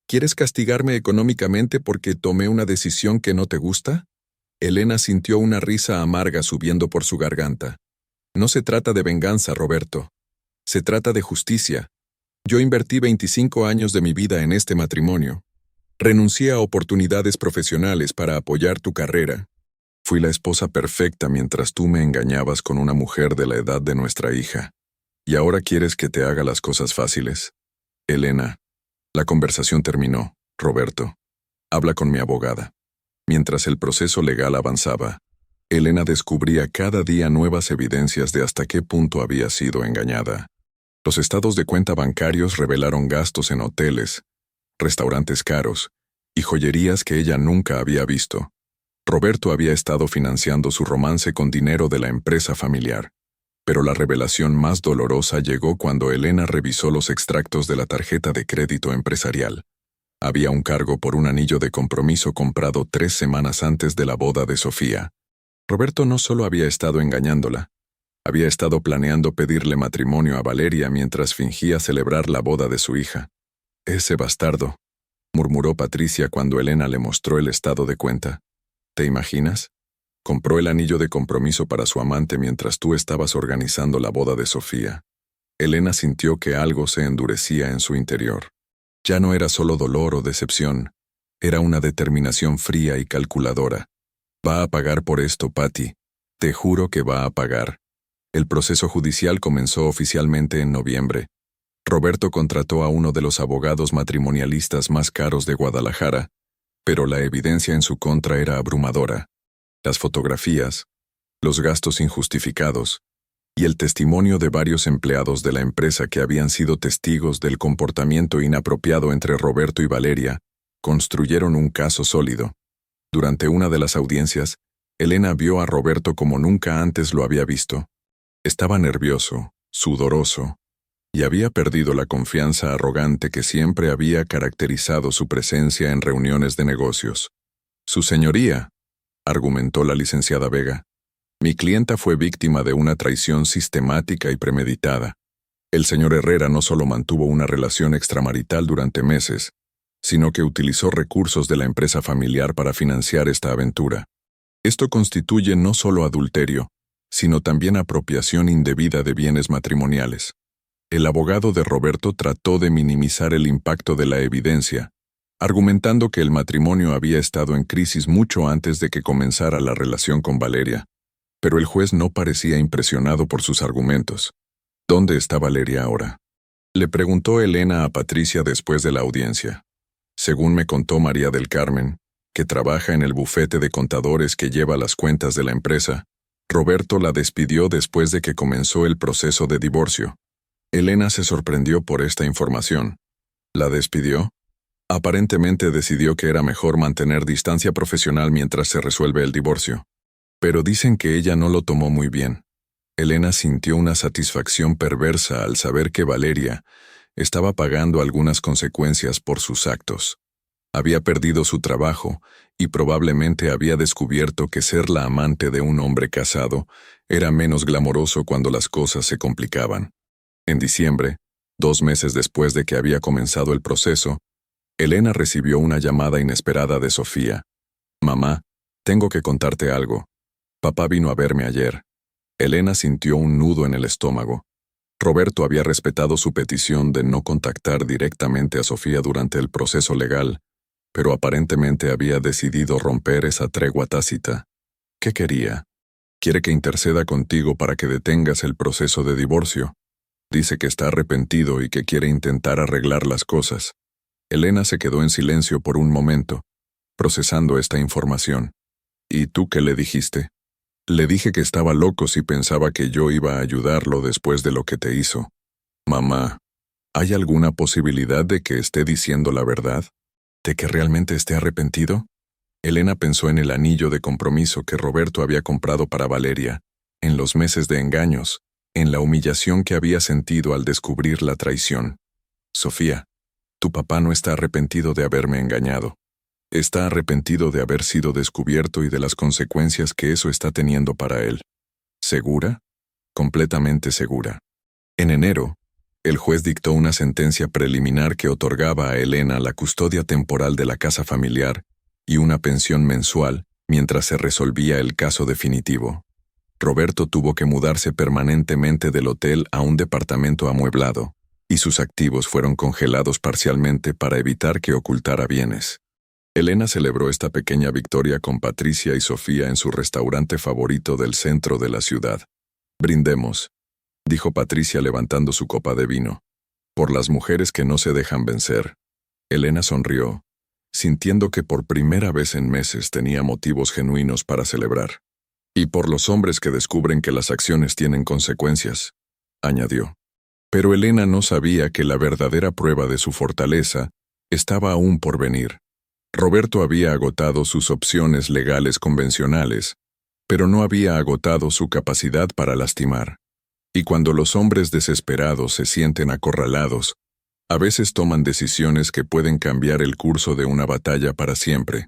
¿Quieres castigarme económicamente porque tomé una decisión que no te gusta?» Elena sintió una risa amarga subiendo por su garganta. No se trata de venganza, Roberto. Se trata de justicia. Yo invertí 25 años de mi vida en este matrimonio. Renuncié a oportunidades profesionales para apoyar tu carrera. Fui la esposa perfecta mientras tú me engañabas con una mujer de la edad de nuestra hija. ¿Y ahora quieres que te haga las cosas fáciles? Elena. La conversación terminó. Roberto. Habla con mi abogada. Mientras el proceso legal avanzaba, Elena descubría cada día nuevas evidencias de hasta qué punto había sido engañada. Los estados de cuenta bancarios revelaron gastos en hoteles, restaurantes caros y joyerías que ella nunca había visto. Roberto había estado financiando su romance con dinero de la empresa familiar. Pero la revelación más dolorosa llegó cuando Elena revisó los extractos de la tarjeta de crédito empresarial. Había un cargo por un anillo de compromiso comprado 3 semanas antes de la boda de Sofía. Roberto no solo había estado engañándola, había estado planeando pedirle matrimonio a Valeria mientras fingía celebrar la boda de su hija. «Ese bastardo», murmuró Patricia cuando Elena le mostró el estado de cuenta. «¿Te imaginas? Compró el anillo de compromiso para su amante mientras tú estabas organizando la boda de Sofía». Elena sintió que algo se endurecía en su interior. Ya no era solo dolor o decepción, era una determinación fría y calculadora. «Va a pagar por esto, Patty. Te juro que va a pagar». El proceso judicial comenzó oficialmente en noviembre. Roberto contrató a uno de los abogados matrimonialistas más caros de Guadalajara, pero la evidencia en su contra era abrumadora. Las fotografías, los gastos injustificados y el testimonio de varios empleados de la empresa que habían sido testigos del comportamiento inapropiado entre Roberto y Valeria construyeron un caso sólido. Durante una de las audiencias, Elena vio a Roberto como nunca antes lo había visto. Estaba nervioso, sudoroso, y había perdido la confianza arrogante que siempre había caracterizado su presencia en reuniones de negocios. «Su señoría», argumentó la licenciada Vega, «mi clienta fue víctima de una traición sistemática y premeditada. El señor Herrera no solo mantuvo una relación extramarital durante meses, sino que utilizó recursos de la empresa familiar para financiar esta aventura. Esto constituye no solo adulterio, sino también apropiación indebida de bienes matrimoniales». El abogado de Roberto trató de minimizar el impacto de la evidencia, argumentando que el matrimonio había estado en crisis mucho antes de que comenzara la relación con Valeria. Pero el juez no parecía impresionado por sus argumentos. «¿Dónde está Valeria ahora?», le preguntó Elena a Patricia después de la audiencia. «Según me contó María del Carmen, que trabaja en el bufete de contadores que lleva las cuentas de la empresa, Roberto la despidió después de que comenzó el proceso de divorcio». Elena se sorprendió por esta información. ¿La despidió? Aparentemente decidió que era mejor mantener distancia profesional mientras se resuelve el divorcio. Pero dicen que ella no lo tomó muy bien. Elena sintió una satisfacción perversa al saber que Valeria estaba pagando algunas consecuencias por sus actos. Había perdido su trabajo y probablemente había descubierto que ser la amante de un hombre casado era menos glamoroso cuando las cosas se complicaban. En diciembre, 2 meses después de que había comenzado el proceso, Elena recibió una llamada inesperada de Sofía. «Mamá, tengo que contarte algo. Papá vino a verme ayer». Elena sintió un nudo en el estómago. Roberto había respetado su petición de no contactar directamente a Sofía durante el proceso legal, pero aparentemente había decidido romper esa tregua tácita. ¿Qué quería? «Quiere que interceda contigo para que detengas el proceso de divorcio. Dice que está arrepentido y que quiere intentar arreglar las cosas». Elena se quedó en silencio por un momento, procesando esta información. «¿Y tú qué le dijiste?» «Le dije que estaba loco si pensaba que yo iba a ayudarlo después de lo que te hizo». «Mamá, ¿hay alguna posibilidad de que esté diciendo la verdad? ¿De que realmente esté arrepentido?» Elena pensó en el anillo de compromiso que Roberto había comprado para Valeria, en los meses de engaños, en la humillación que había sentido al descubrir la traición. «Sofía, tu papá no está arrepentido de haberme engañado. Está arrepentido de haber sido descubierto y de las consecuencias que eso está teniendo para él». ¿Segura? Completamente segura. En enero, el juez dictó una sentencia preliminar que otorgaba a Elena la custodia temporal de la casa familiar y una pensión mensual mientras se resolvía el caso definitivo. Roberto tuvo que mudarse permanentemente del hotel a un departamento amueblado, y sus activos fueron congelados parcialmente para evitar que ocultara bienes. Elena celebró esta pequeña victoria con Patricia y Sofía en su restaurante favorito del centro de la ciudad. «Brindemos», dijo Patricia levantando su copa de vino, «por las mujeres que no se dejan vencer». Elena sonrió, sintiendo que por primera vez en meses tenía motivos genuinos para celebrar. «Y por los hombres que descubren que las acciones tienen consecuencias», añadió. Pero Elena no sabía que la verdadera prueba de su fortaleza estaba aún por venir. Roberto había agotado sus opciones legales convencionales, pero no había agotado su capacidad para lastimar. Y cuando los hombres desesperados se sienten acorralados, a veces toman decisiones que pueden cambiar el curso de una batalla para siempre.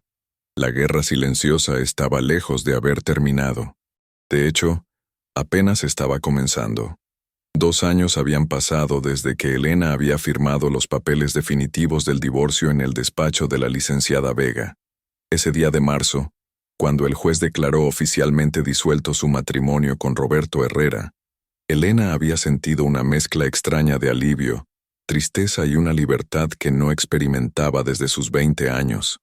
La guerra silenciosa estaba lejos de haber terminado. De hecho, apenas estaba comenzando. 2 años habían pasado desde que Elena había firmado los papeles definitivos del divorcio en el despacho de la licenciada Vega. Ese día de marzo, cuando el juez declaró oficialmente disuelto su matrimonio con Roberto Herrera, Elena había sentido una mezcla extraña de alivio, tristeza y una libertad que no experimentaba desde sus 20 años.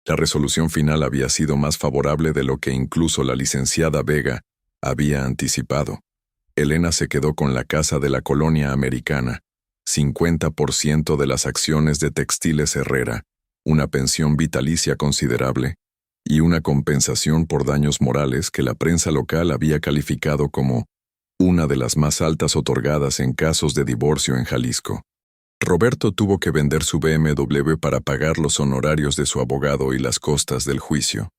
La resolución final había sido más favorable de lo que incluso la licenciada Vega había anticipado. Elena se quedó con la casa de la colonia americana, 50% de las acciones de Textiles Herrera, una pensión vitalicia considerable y una compensación por daños morales que la prensa local había calificado como una de las más altas otorgadas en casos de divorcio en Jalisco. Roberto tuvo que vender su BMW para pagar los honorarios de su abogado y las costas del juicio.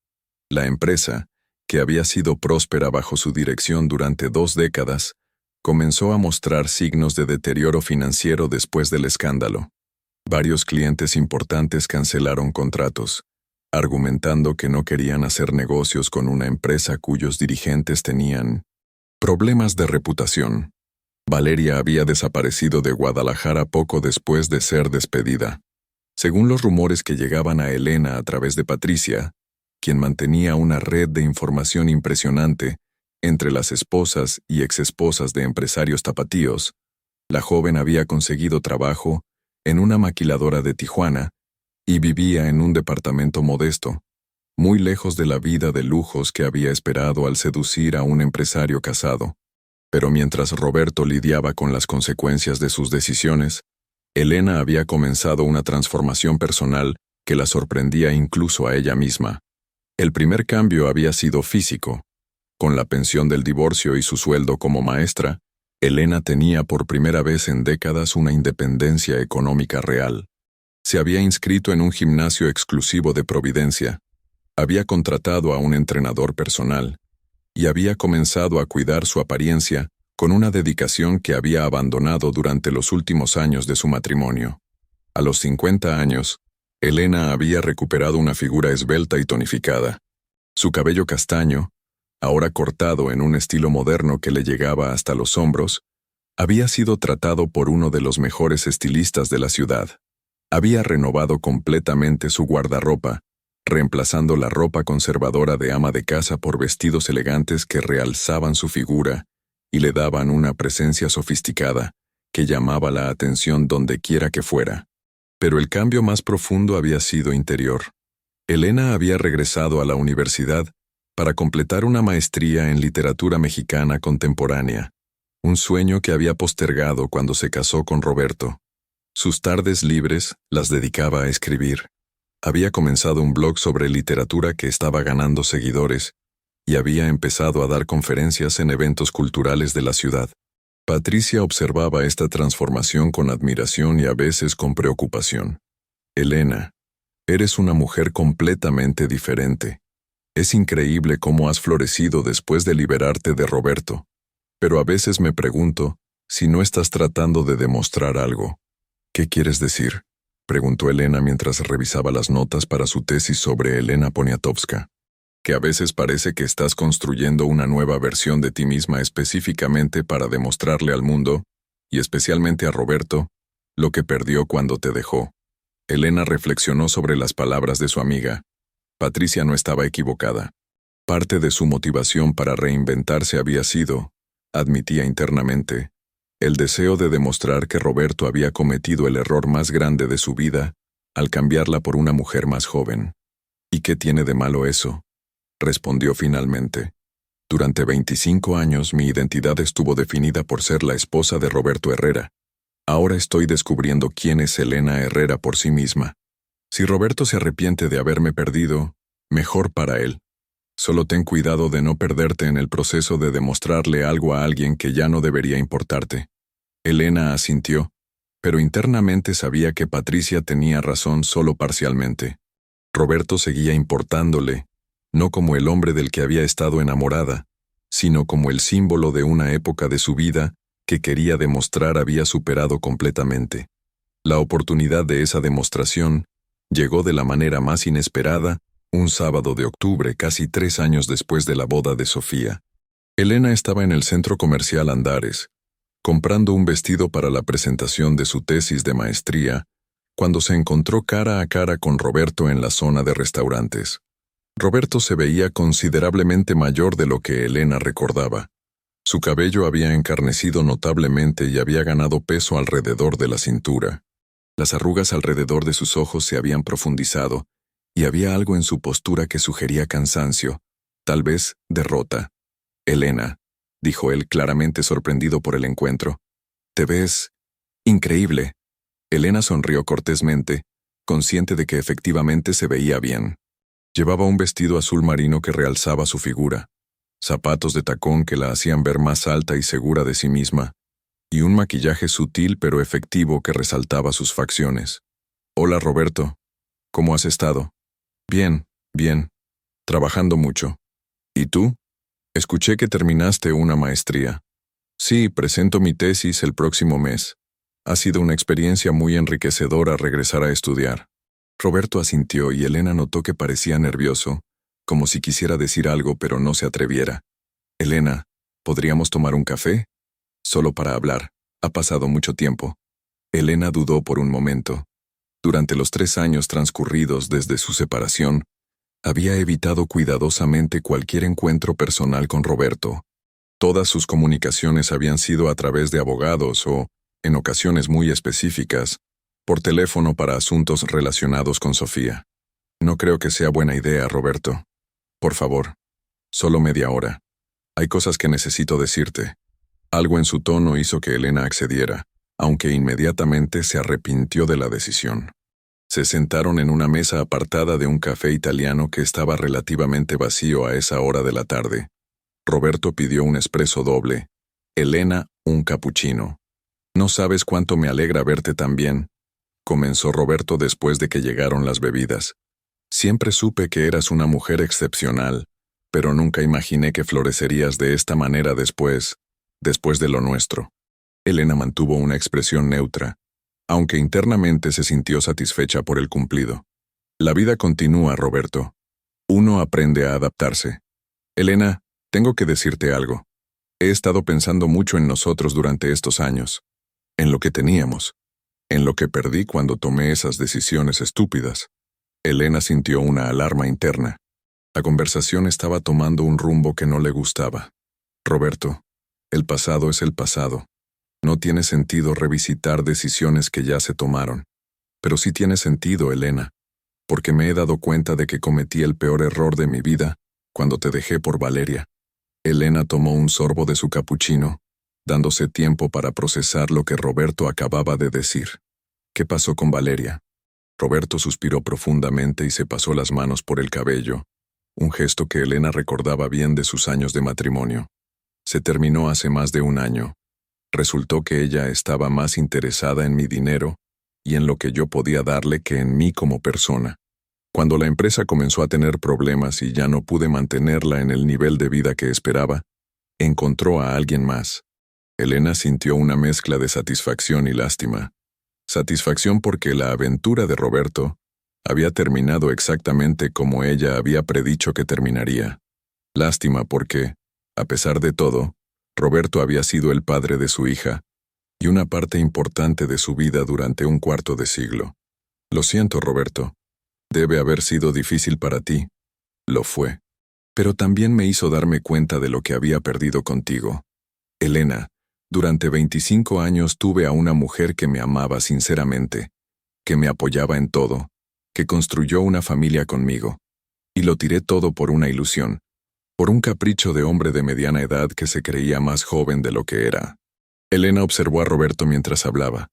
La empresa, que había sido próspera bajo su dirección durante 2 décadas, comenzó a mostrar signos de deterioro financiero después del escándalo. Varios clientes importantes cancelaron contratos, argumentando que no querían hacer negocios con una empresa cuyos dirigentes tenían problemas de reputación. Valeria había desaparecido de Guadalajara poco después de ser despedida. Según los rumores que llegaban a Elena a través de Patricia, quien mantenía una red de información impresionante entre las esposas y exesposas de empresarios tapatíos, la joven había conseguido trabajo en una maquiladora de Tijuana y vivía en un departamento modesto, muy lejos de la vida de lujos que había esperado al seducir a un empresario casado. Pero mientras Roberto lidiaba con las consecuencias de sus decisiones, Elena había comenzado una transformación personal que la sorprendía incluso a ella misma. El primer cambio había sido físico. Con la pensión del divorcio y su sueldo como maestra, Elena tenía por primera vez en décadas una independencia económica real. Se había inscrito en un gimnasio exclusivo de Providencia, había contratado a un entrenador personal, y había comenzado a cuidar su apariencia con una dedicación que había abandonado durante los últimos años de su matrimonio. A los 50 años, Elena había recuperado una figura esbelta y tonificada. Su cabello castaño, ahora cortado en un estilo moderno que le llegaba hasta los hombros, había sido tratado por uno de los mejores estilistas de la ciudad. Había renovado completamente su guardarropa, reemplazando la ropa conservadora de ama de casa por vestidos elegantes que realzaban su figura y le daban una presencia sofisticada que llamaba la atención donde quiera que fuera. Pero el cambio más profundo había sido interior. Elena había regresado a la universidad para completar una maestría en literatura mexicana contemporánea, un sueño que había postergado cuando se casó con Roberto. Sus tardes libres las dedicaba a escribir. Había comenzado un blog sobre literatura que estaba ganando seguidores y había empezado a dar conferencias en eventos culturales de la ciudad. Patricia observaba esta transformación con admiración y a veces con preocupación. Elena, eres una mujer completamente diferente. Es increíble cómo has florecido después de liberarte de Roberto. Pero a veces me pregunto si no estás tratando de demostrar algo. ¿Qué quieres decir?, preguntó Elena mientras revisaba las notas para su tesis sobre Elena Poniatowska. Que a veces parece que estás construyendo una nueva versión de ti misma específicamente para demostrarle al mundo, y especialmente a Roberto, lo que perdió cuando te dejó. Elena reflexionó sobre las palabras de su amiga. Patricia no estaba equivocada. Parte de su motivación para reinventarse había sido, admitía internamente, el deseo de demostrar que Roberto había cometido el error más grande de su vida al cambiarla por una mujer más joven. ¿Y qué tiene de malo eso?, respondió finalmente. Durante 25 años mi identidad estuvo definida por ser la esposa de Roberto Herrera. Ahora estoy descubriendo quién es Elena Herrera por sí misma. Si Roberto se arrepiente de haberme perdido, mejor para él. Solo ten cuidado de no perderte en el proceso de demostrarle algo a alguien que ya no debería importarte. Elena asintió, pero internamente sabía que Patricia tenía razón solo parcialmente. Roberto seguía importándole, no como el hombre del que había estado enamorada, sino como el símbolo de una época de su vida que quería demostrar había superado completamente. La oportunidad de esa demostración llegó de la manera más inesperada, un sábado de octubre, casi 3 años después de la boda de Sofía. Elena estaba en el centro comercial Andares, comprando un vestido para la presentación de su tesis de maestría, cuando se encontró cara a cara con Roberto en la zona de restaurantes. Roberto se veía considerablemente mayor de lo que Elena recordaba. Su cabello había encarnecido notablemente y había ganado peso alrededor de la cintura. Las arrugas alrededor de sus ojos se habían profundizado, y había algo en su postura que sugería cansancio, tal vez derrota. «Elena», dijo él claramente sorprendido por el encuentro, «te ves increíble». Elena sonrió cortésmente, consciente de que efectivamente se veía bien. Llevaba un vestido azul marino que realzaba su figura, zapatos de tacón que la hacían ver más alta y segura de sí misma, y un maquillaje sutil pero efectivo que resaltaba sus facciones. «Hola, Roberto. ¿Cómo has estado?» «Bien, bien. Trabajando mucho. ¿Y tú? Escuché que terminaste una maestría». «Sí, presento mi tesis el próximo mes. Ha sido una experiencia muy enriquecedora regresar a estudiar». Roberto asintió y Elena notó que parecía nervioso, como si quisiera decir algo pero no se atreviera. «Elena, ¿podríamos tomar un café? Solo para hablar. Ha pasado mucho tiempo». Elena dudó por un momento. Durante los 3 años transcurridos desde su separación, había evitado cuidadosamente cualquier encuentro personal con Roberto. Todas sus comunicaciones habían sido a través de abogados o, en ocasiones muy específicas, por teléfono para asuntos relacionados con Sofía. «No creo que sea buena idea, Roberto. Por favor, solo media hora. Hay cosas que necesito decirte». Algo en su tono hizo que Elena accediera, aunque inmediatamente se arrepintió de la decisión. Se sentaron en una mesa apartada de un café italiano que estaba relativamente vacío a esa hora de la tarde. Roberto pidió un espresso doble, Elena un cappuccino. «No sabes cuánto me alegra verte tan bien», comenzó Roberto después de que llegaron las bebidas. «Siempre supe que eras una mujer excepcional, pero nunca imaginé que florecerías de esta manera después de lo nuestro». Elena mantuvo una expresión neutra, aunque internamente se sintió satisfecha por el cumplido. «La vida continúa, Roberto. Uno aprende a adaptarse. Elena, tengo que decirte algo. He estado pensando mucho en nosotros durante estos años, en lo que teníamos, en lo que perdí cuando tomé esas decisiones estúpidas». Elena sintió una alarma interna. La conversación estaba tomando un rumbo que no le gustaba. «Roberto, el pasado es el pasado. No tiene sentido revisitar decisiones que ya se tomaron. Pero sí tiene sentido, Elena, porque me he dado cuenta de que cometí el peor error de mi vida cuando te dejé por Valeria». Elena tomó un sorbo de su capuchino, dándose tiempo para procesar lo que Roberto acababa de decir. «¿Qué pasó con Valeria?». Roberto suspiró profundamente y se pasó las manos por el cabello, un gesto que Elena recordaba bien de sus años de matrimonio. «Se terminó hace más de 1 año. Resultó que ella estaba más interesada en mi dinero y en lo que yo podía darle que en mí como persona. Cuando la empresa comenzó a tener problemas y ya no pude mantenerla en el nivel de vida que esperaba, encontró a alguien más». Elena sintió una mezcla de satisfacción y lástima. Satisfacción porque la aventura de Roberto había terminado exactamente como ella había predicho que terminaría. Lástima porque, a pesar de todo, Roberto había sido el padre de su hija y una parte importante de su vida durante 1/4 de siglo. «Lo siento, Roberto. Debe haber sido difícil para ti». «Lo fue. pero también me hizo darme cuenta de lo que había perdido contigo. Elena, durante 25 años tuve a una mujer que me amaba sinceramente, que me apoyaba en todo, que construyó una familia conmigo. Y lo tiré todo por una ilusión, por un capricho de hombre de mediana edad que se creía más joven de lo que era. Elena observó a Roberto mientras hablaba,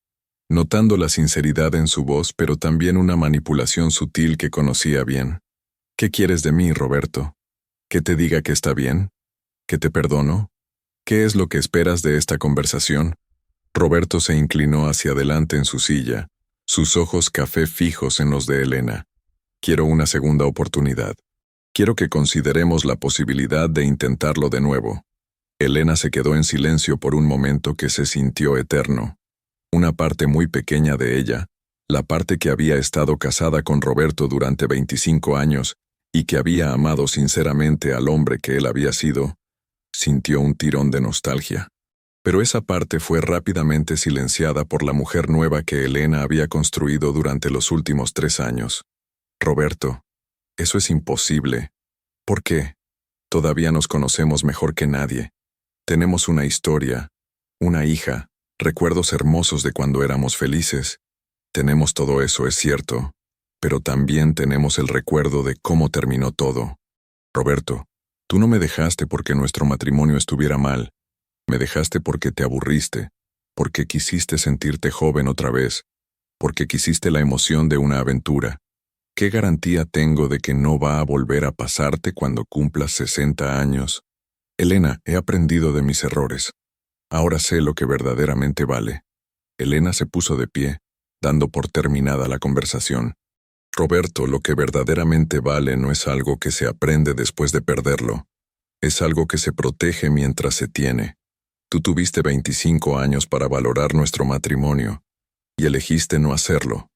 notando la sinceridad en su voz, pero también una manipulación sutil que conocía bien. ¿Qué quieres de mí, Roberto? ¿Que te diga que está bien? ¿Que te perdono? ¿Qué es lo que esperas de esta conversación? Roberto se inclinó hacia adelante en su silla, sus ojos café fijos en los de Elena. Quiero una segunda oportunidad. Quiero que consideremos la posibilidad de intentarlo de nuevo. Elena se quedó en silencio por un momento que se sintió eterno. Una parte muy pequeña de ella, la parte que había estado casada con Roberto durante 25 años y que había amado sinceramente al hombre que él había sido, sintió un tirón de nostalgia. Pero esa parte fue rápidamente silenciada por la mujer nueva que Elena había construido durante los últimos 3 años. Roberto, eso es imposible. ¿Por qué? Todavía nos conocemos mejor que nadie. Tenemos una historia, una hija, recuerdos hermosos de cuando éramos felices. Tenemos todo eso, es cierto, pero también tenemos el recuerdo de cómo terminó todo. Roberto, tú no me dejaste porque nuestro matrimonio estuviera mal. Me dejaste porque te aburriste, porque quisiste sentirte joven otra vez, porque quisiste la emoción de una aventura. ¿Qué garantía tengo de que no va a volver a pasarte cuando cumplas 60 años? Elena, he aprendido de mis errores. Ahora sé lo que verdaderamente vale. Elena se puso de pie, dando por terminada la conversación. Roberto, lo que verdaderamente vale no es algo que se aprende después de perderlo. Es algo que se protege mientras se tiene. Tú tuviste 25 años para valorar nuestro matrimonio, y elegiste no hacerlo.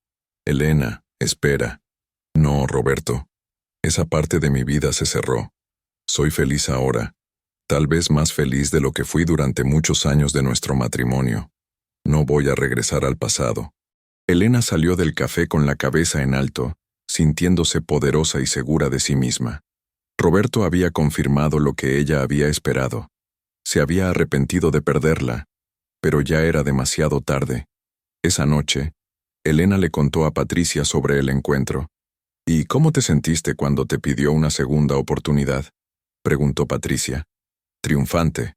Elena, espera. No, Roberto. Esa parte de mi vida se cerró. Soy feliz ahora. Tal vez más feliz de lo que fui durante muchos años de nuestro matrimonio. No voy a regresar al pasado. Elena salió del café con la cabeza en alto, sintiéndose poderosa y segura de sí misma. Roberto había confirmado lo que ella había esperado. Se había arrepentido de perderla, pero ya era demasiado tarde. Esa noche, Elena le contó a Patricia sobre el encuentro. ¿Y cómo te sentiste cuando te pidió una segunda oportunidad?, preguntó Patricia. Triunfante,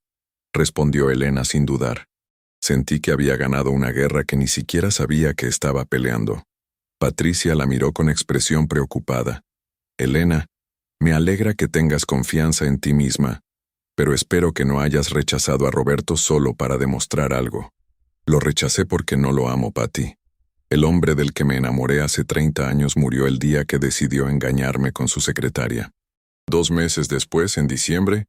respondió Elena sin dudar. Sentí que había ganado una guerra que ni siquiera sabía que estaba peleando. Patricia la miró con expresión preocupada. Elena, me alegra que tengas confianza en ti misma, pero espero que no hayas rechazado a Roberto solo para demostrar algo. Lo rechacé porque no lo amo, Patty. El hombre del que me enamoré hace 30 años murió el día que decidió engañarme con su secretaria. 2 meses después, en diciembre,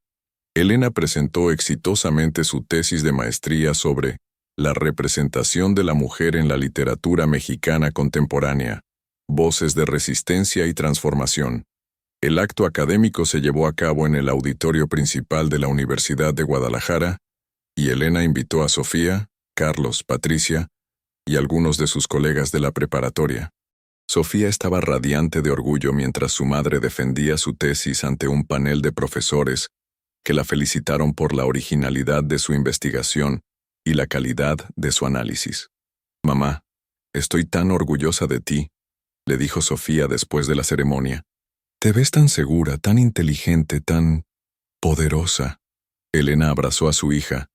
Elena presentó exitosamente su tesis de maestría sobre la representación de la mujer en la literatura mexicana contemporánea, voces de resistencia y transformación. El acto académico se llevó a cabo en el auditorio principal de la Universidad de Guadalajara, y Elena invitó a Sofía, Carlos, Patricia y algunos de sus colegas de la preparatoria. Sofía estaba radiante de orgullo mientras su madre defendía su tesis ante un panel de profesores que la felicitaron por la originalidad de su investigación y la calidad de su análisis. Mamá, estoy tan orgullosa de ti, le dijo Sofía después de la ceremonia. Te ves tan segura, tan inteligente, tan poderosa. Elena abrazó a su hija,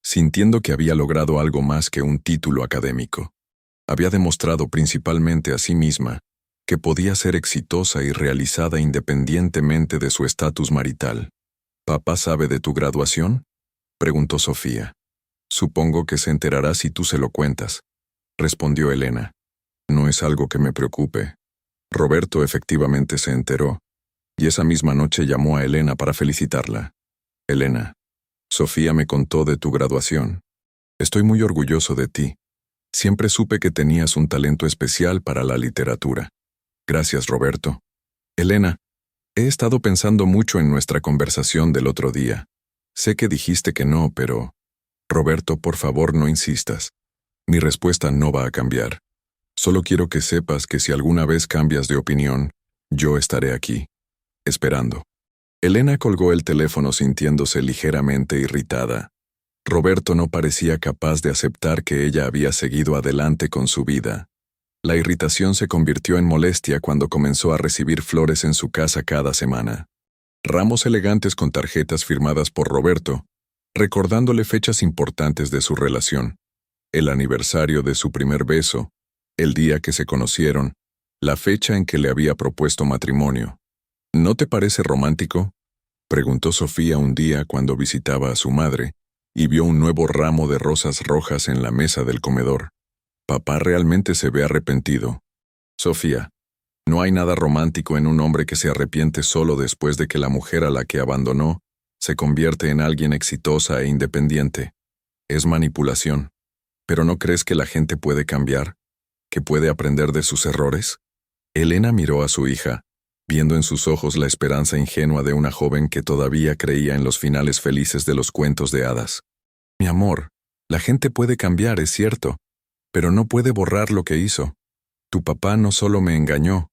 sintiendo que había logrado algo más que un título académico. Había demostrado principalmente a sí misma que podía ser exitosa y realizada independientemente de su estatus marital. ¿Papá sabe de tu graduación?, preguntó Sofía. Supongo que se enterará si tú se lo cuentas, respondió Elena. No es algo que me preocupe. Roberto efectivamente se enteró, y esa misma noche llamó a Elena para felicitarla. Elena, Sofía me contó de tu graduación. Estoy muy orgulloso de ti. Siempre supe que tenías un talento especial para la literatura. Gracias, Roberto. Elena, he estado pensando mucho en nuestra conversación del otro día. Sé que dijiste que no, pero... Roberto, por favor, no insistas. Mi respuesta no va a cambiar. Solo quiero que sepas que si alguna vez cambias de opinión, yo estaré aquí, esperando. Elena colgó el teléfono sintiéndose ligeramente irritada. Roberto no parecía capaz de aceptar que ella había seguido adelante con su vida. La irritación se convirtió en molestia cuando comenzó a recibir flores en su casa cada semana. Ramos elegantes con tarjetas firmadas por Roberto, recordándole fechas importantes de su relación. El aniversario de su primer beso, el día que se conocieron, la fecha en que le había propuesto matrimonio. ¿No te parece romántico?, preguntó Sofía un día cuando visitaba a su madre y vio un nuevo ramo de rosas rojas en la mesa del comedor. Papá realmente se ve arrepentido. Sofía, no hay nada romántico en un hombre que se arrepiente solo después de que la mujer a la que abandonó se convierte en alguien exitosa e independiente. Es manipulación. ¿Pero no crees que la gente puede cambiar? ¿Que puede aprender de sus errores? Elena miró a su hija, viendo en sus ojos la esperanza ingenua de una joven que todavía creía en los finales felices de los cuentos de hadas. Mi amor, la gente puede cambiar, es cierto, pero no puede borrar lo que hizo. Tu papá no solo me engañó,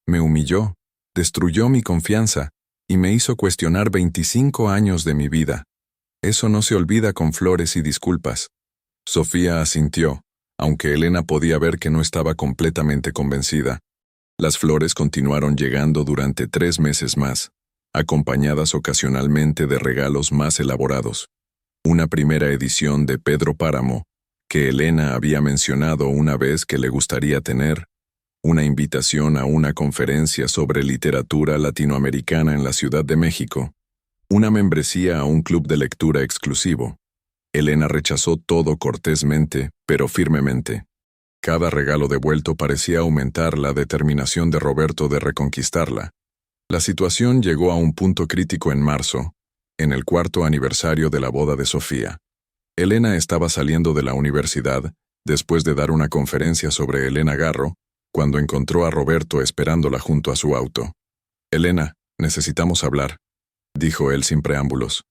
me humilló, destruyó mi confianza y me hizo cuestionar 25 años de mi vida. Eso no se olvida con flores y disculpas. Sofía asintió, aunque Elena podía ver que no estaba completamente convencida. Las flores continuaron llegando durante 3 meses más, acompañadas ocasionalmente de regalos más elaborados. Una primera edición de Pedro Páramo, que Elena había mencionado una vez que le gustaría tener, una invitación a una conferencia sobre literatura latinoamericana en la Ciudad de México, una membresía a un club de lectura exclusivo. Elena rechazó todo cortésmente, pero firmemente. Cada regalo devuelto parecía aumentar la determinación de Roberto de reconquistarla. La situación llegó a un punto crítico en marzo, en el 4º aniversario de la boda de Sofía. Elena estaba saliendo de la universidad, después de dar una conferencia sobre Elena Garro, cuando encontró a Roberto esperándola junto a su auto. Elena, necesitamos hablar, dijo él sin preámbulos.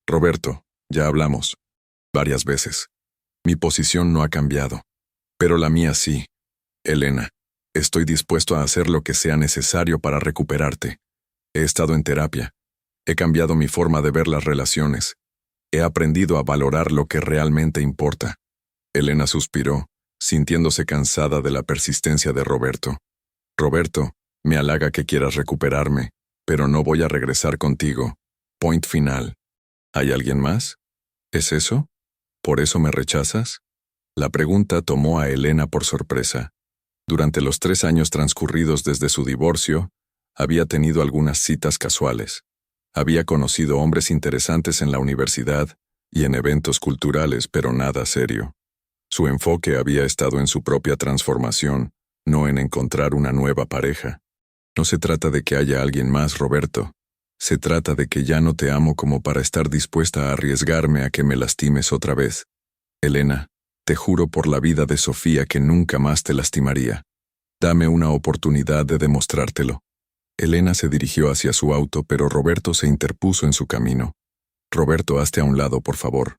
Roberto, ya hablamos. Varias veces. Mi posición no ha cambiado. Pero la mía sí. Elena, estoy dispuesto a hacer lo que sea necesario para recuperarte. He estado en terapia. He cambiado mi forma de ver las relaciones. He aprendido a valorar lo que realmente importa. Elena suspiró, sintiéndose cansada de la persistencia de Roberto. Roberto, me halaga que quieras recuperarme, pero no voy a regresar contigo. Point final. ¿Hay alguien más? ¿Es eso? ¿Por eso me rechazas? La pregunta tomó a Elena por sorpresa. Durante los 3 años transcurridos desde su divorcio, había tenido algunas citas casuales. Había conocido hombres interesantes en la universidad y en eventos culturales, pero nada serio. Su enfoque había estado en su propia transformación, no en encontrar una nueva pareja. No se trata de que haya alguien más, Roberto. Se trata de que ya no te amo como para estar dispuesta a arriesgarme a que me lastimes otra vez. Elena, te juro por la vida de Sofía que nunca más te lastimaría. Dame una oportunidad de demostrártelo. Elena se dirigió hacia su auto, pero Roberto se interpuso en su camino. Roberto, hazte a un lado, por favor.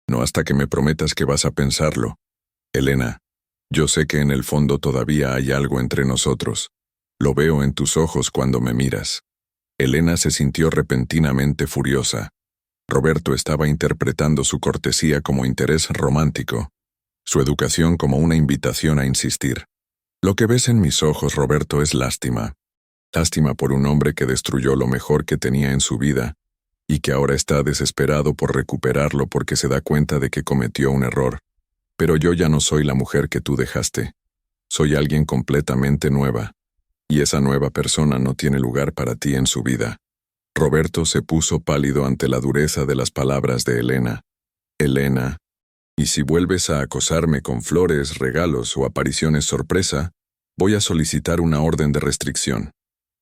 No hasta que me prometas que vas a pensarlo. Elena, yo sé que en el fondo todavía hay algo entre nosotros. Lo veo en tus ojos cuando me miras. Elena se sintió repentinamente furiosa. Roberto estaba interpretando su cortesía como interés romántico, su educación como una invitación a insistir. Lo que ves en mis ojos, Roberto, es lástima. Lástima por un hombre que destruyó lo mejor que tenía en su vida y que ahora está desesperado por recuperarlo porque se da cuenta de que cometió un error. Pero yo ya no soy la mujer que tú dejaste. Soy alguien completamente nueva. Y esa nueva persona no tiene lugar para ti en su vida. Roberto se puso pálido ante la dureza de las palabras de Elena. Elena, y si vuelves a acosarme con flores, regalos o apariciones sorpresa, voy a solicitar una orden de restricción.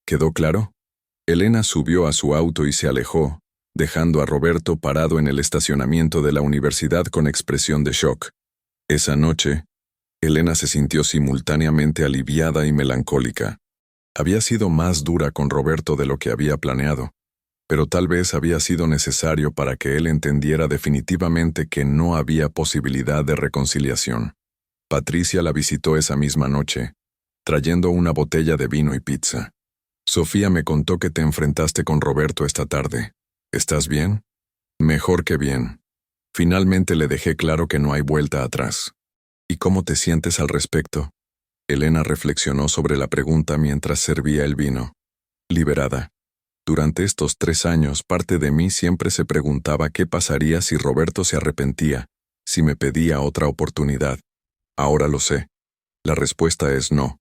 ¿Quedó claro? Elena subió a su auto y se alejó, dejando a Roberto parado en el estacionamiento de la universidad con expresión de shock. Esa noche, Elena se sintió simultáneamente aliviada y melancólica. Había sido más dura con Roberto de lo que había planeado, pero tal vez había sido necesario para que él entendiera definitivamente que no había posibilidad de reconciliación. Patricia la visitó esa misma noche, trayendo una botella de vino y pizza. Sofía me contó que te enfrentaste con Roberto esta tarde. ¿Estás bien? Mejor que bien. Finalmente le dejé claro que no hay vuelta atrás. ¿Y cómo te sientes al respecto? Elena reflexionó sobre la pregunta mientras servía el vino. Liberada. Durante estos 3 años, parte de mí siempre se preguntaba qué pasaría si Roberto se arrepentía, si me pedía otra oportunidad. Ahora lo sé. La respuesta es no.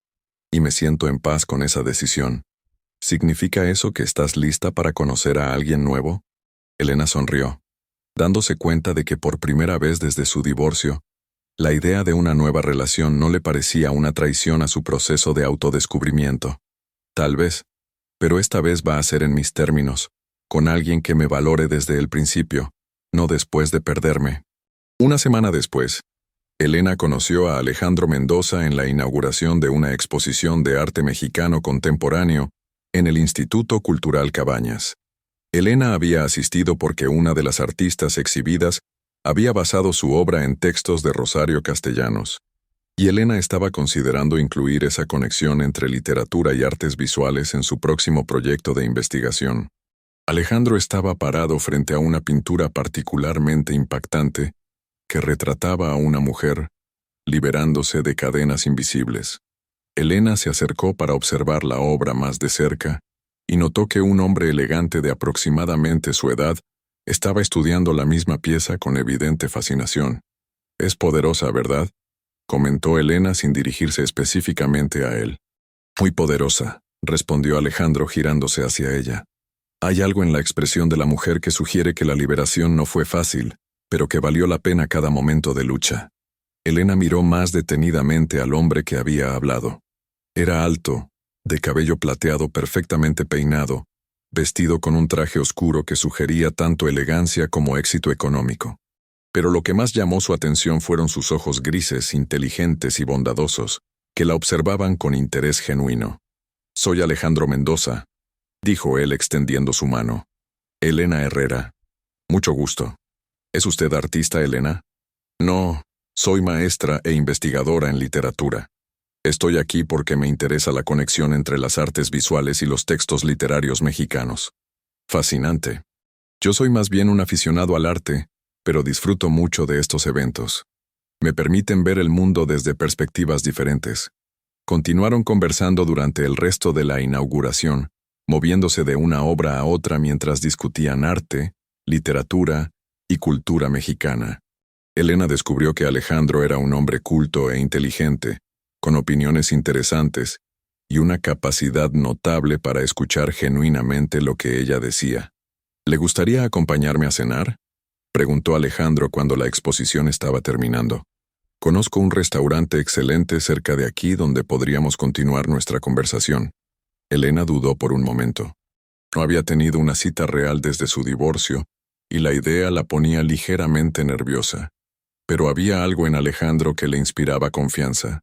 Y me siento en paz con esa decisión. ¿Significa eso que estás lista para conocer a alguien nuevo? Elena sonrió, dándose cuenta de que por primera vez desde su divorcio, la idea de una nueva relación no le parecía una traición a su proceso de autodescubrimiento. Tal vez, pero esta vez va a ser en mis términos, con alguien que me valore desde el principio, no después de perderme. Una semana después, Elena conoció a Alejandro Mendoza en la inauguración de una exposición de arte mexicano contemporáneo en el Instituto Cultural Cabañas. Elena había asistido porque una de las artistas exhibidas había basado su obra en textos de Rosario Castellanos, y Elena estaba considerando incluir esa conexión entre literatura y artes visuales en su próximo proyecto de investigación. Alejandro estaba parado frente a una pintura particularmente impactante que retrataba a una mujer liberándose de cadenas invisibles. Elena se acercó para observar la obra más de cerca y notó que un hombre elegante de aproximadamente su edad estaba estudiando la misma pieza con evidente fascinación. «Es poderosa, ¿verdad?», comentó Elena sin dirigirse específicamente a él. «Muy poderosa», respondió Alejandro girándose hacia ella. «Hay algo en la expresión de la mujer que sugiere que la liberación no fue fácil, pero que valió la pena cada momento de lucha». Elena miró más detenidamente al hombre que había hablado. Era alto, de cabello plateado perfectamente peinado, vestido con un traje oscuro que sugería tanto elegancia como éxito económico. Pero lo que más llamó su atención fueron sus ojos grises, inteligentes y bondadosos, que la observaban con interés genuino. «Soy Alejandro Mendoza», dijo él extendiendo su mano. «Elena Herrera. Mucho gusto». «¿Es usted artista, Elena?» «No, soy maestra e investigadora en literatura. Estoy aquí porque me interesa la conexión entre las artes visuales y los textos literarios mexicanos». «Fascinante. Yo soy más bien un aficionado al arte, pero disfruto mucho de estos eventos. Me permiten ver el mundo desde perspectivas diferentes». Continuaron conversando durante el resto de la inauguración, moviéndose de una obra a otra mientras discutían arte, literatura y cultura mexicana. Elena descubrió que Alejandro era un hombre culto e inteligente, con opiniones interesantes y una capacidad notable para escuchar genuinamente lo que ella decía. «¿Le gustaría acompañarme a cenar?», preguntó Alejandro cuando la exposición estaba terminando. «Conozco un restaurante excelente cerca de aquí donde podríamos continuar nuestra conversación». Elena dudó por un momento. No había tenido una cita real desde su divorcio, y la idea la ponía ligeramente nerviosa. Pero había algo en Alejandro que le inspiraba confianza.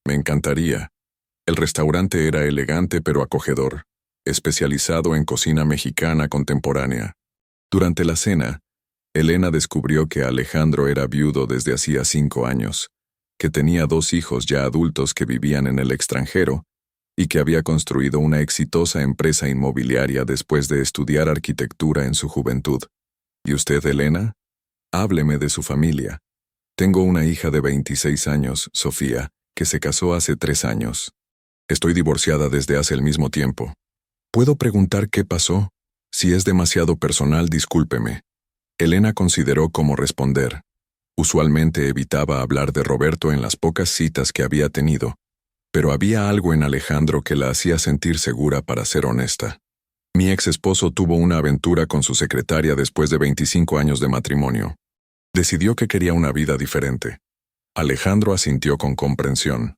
«Me encantaría». El restaurante era elegante pero acogedor, especializado en cocina mexicana contemporánea. Durante la cena, Elena descubrió que Alejandro era viudo desde hacía 5 años, que tenía 2 hijos ya adultos que vivían en el extranjero y que había construido una exitosa empresa inmobiliaria después de estudiar arquitectura en su juventud. «¿Y usted, Elena? Hábleme de su familia». «Tengo una hija de 26 años, Sofía, que se casó hace 3 años. Estoy divorciada desde hace el mismo tiempo. ¿Puedo preguntar qué pasó? Si es demasiado personal, discúlpeme». Elena consideró cómo responder. Usualmente evitaba hablar de Roberto en las pocas citas que había tenido, pero había algo en Alejandro que la hacía sentir segura para ser honesta. «Mi ex esposo tuvo una aventura con su secretaria después de 25 años de matrimonio. Decidió que quería una vida diferente». Alejandro asintió con comprensión.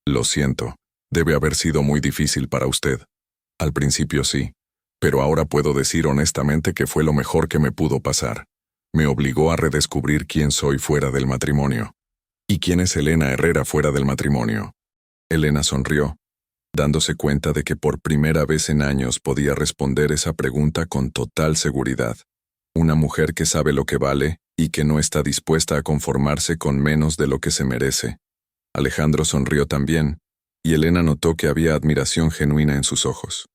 «Lo siento, debe haber sido muy difícil para usted». «Al principio sí, pero ahora puedo decir honestamente que fue lo mejor que me pudo pasar. Me obligó a redescubrir quién soy fuera del matrimonio». «¿Y quién es Elena Herrera fuera del matrimonio?». Elena sonrió, dándose cuenta de que por primera vez en años podía responder esa pregunta con total seguridad. «Una mujer que sabe lo que vale y que no está dispuesta a conformarse con menos de lo que se merece». Alejandro sonrió también, y Elena notó que había admiración genuina en sus ojos.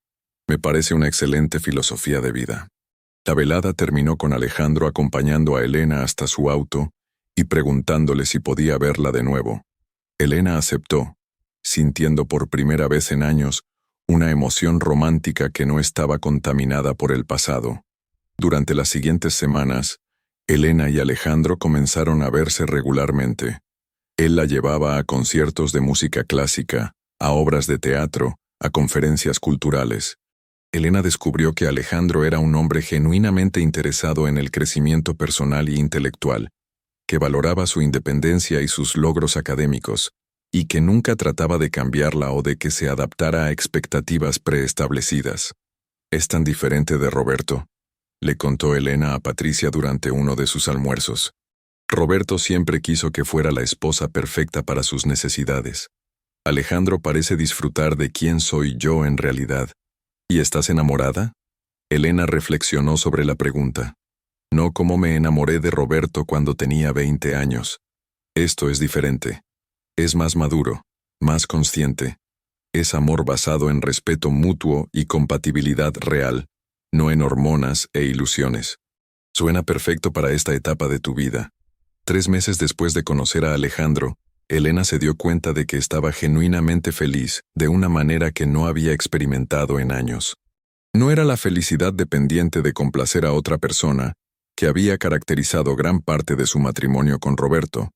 Me parece una excelente filosofía de vida. La velada terminó con Alejandro acompañando a Elena hasta su auto y preguntándole si podía verla de nuevo. Elena aceptó, sintiendo por primera vez en años una emoción romántica que no estaba contaminada por el pasado. Durante las siguientes semanas, Elena y Alejandro comenzaron a verse regularmente. Él la llevaba a conciertos de música clásica, a obras de teatro, a conferencias culturales. Elena descubrió que Alejandro era un hombre genuinamente interesado en el crecimiento personal y intelectual, que valoraba su independencia y sus logros académicos, y que nunca trataba de cambiarla o de que se adaptara a expectativas preestablecidas. «Es tan diferente de Roberto», le contó Elena a Patricia durante uno de sus almuerzos. «Roberto siempre quiso que fuera la esposa perfecta para sus necesidades. Alejandro parece disfrutar de quién soy yo en realidad. ¿Y estás enamorada?». Elena reflexionó sobre la pregunta. «No como me enamoré de Roberto cuando tenía 20 años. Esto es diferente. Es más maduro, más consciente. Es amor basado en respeto mutuo y compatibilidad real, no en hormonas e ilusiones. Suena perfecto para esta etapa de tu vida». 3 meses después de conocer a Alejandro, Elena se dio cuenta de que estaba genuinamente feliz de una manera que no había experimentado en años. No era la felicidad dependiente de complacer a otra persona, que había caracterizado gran parte de su matrimonio con Roberto,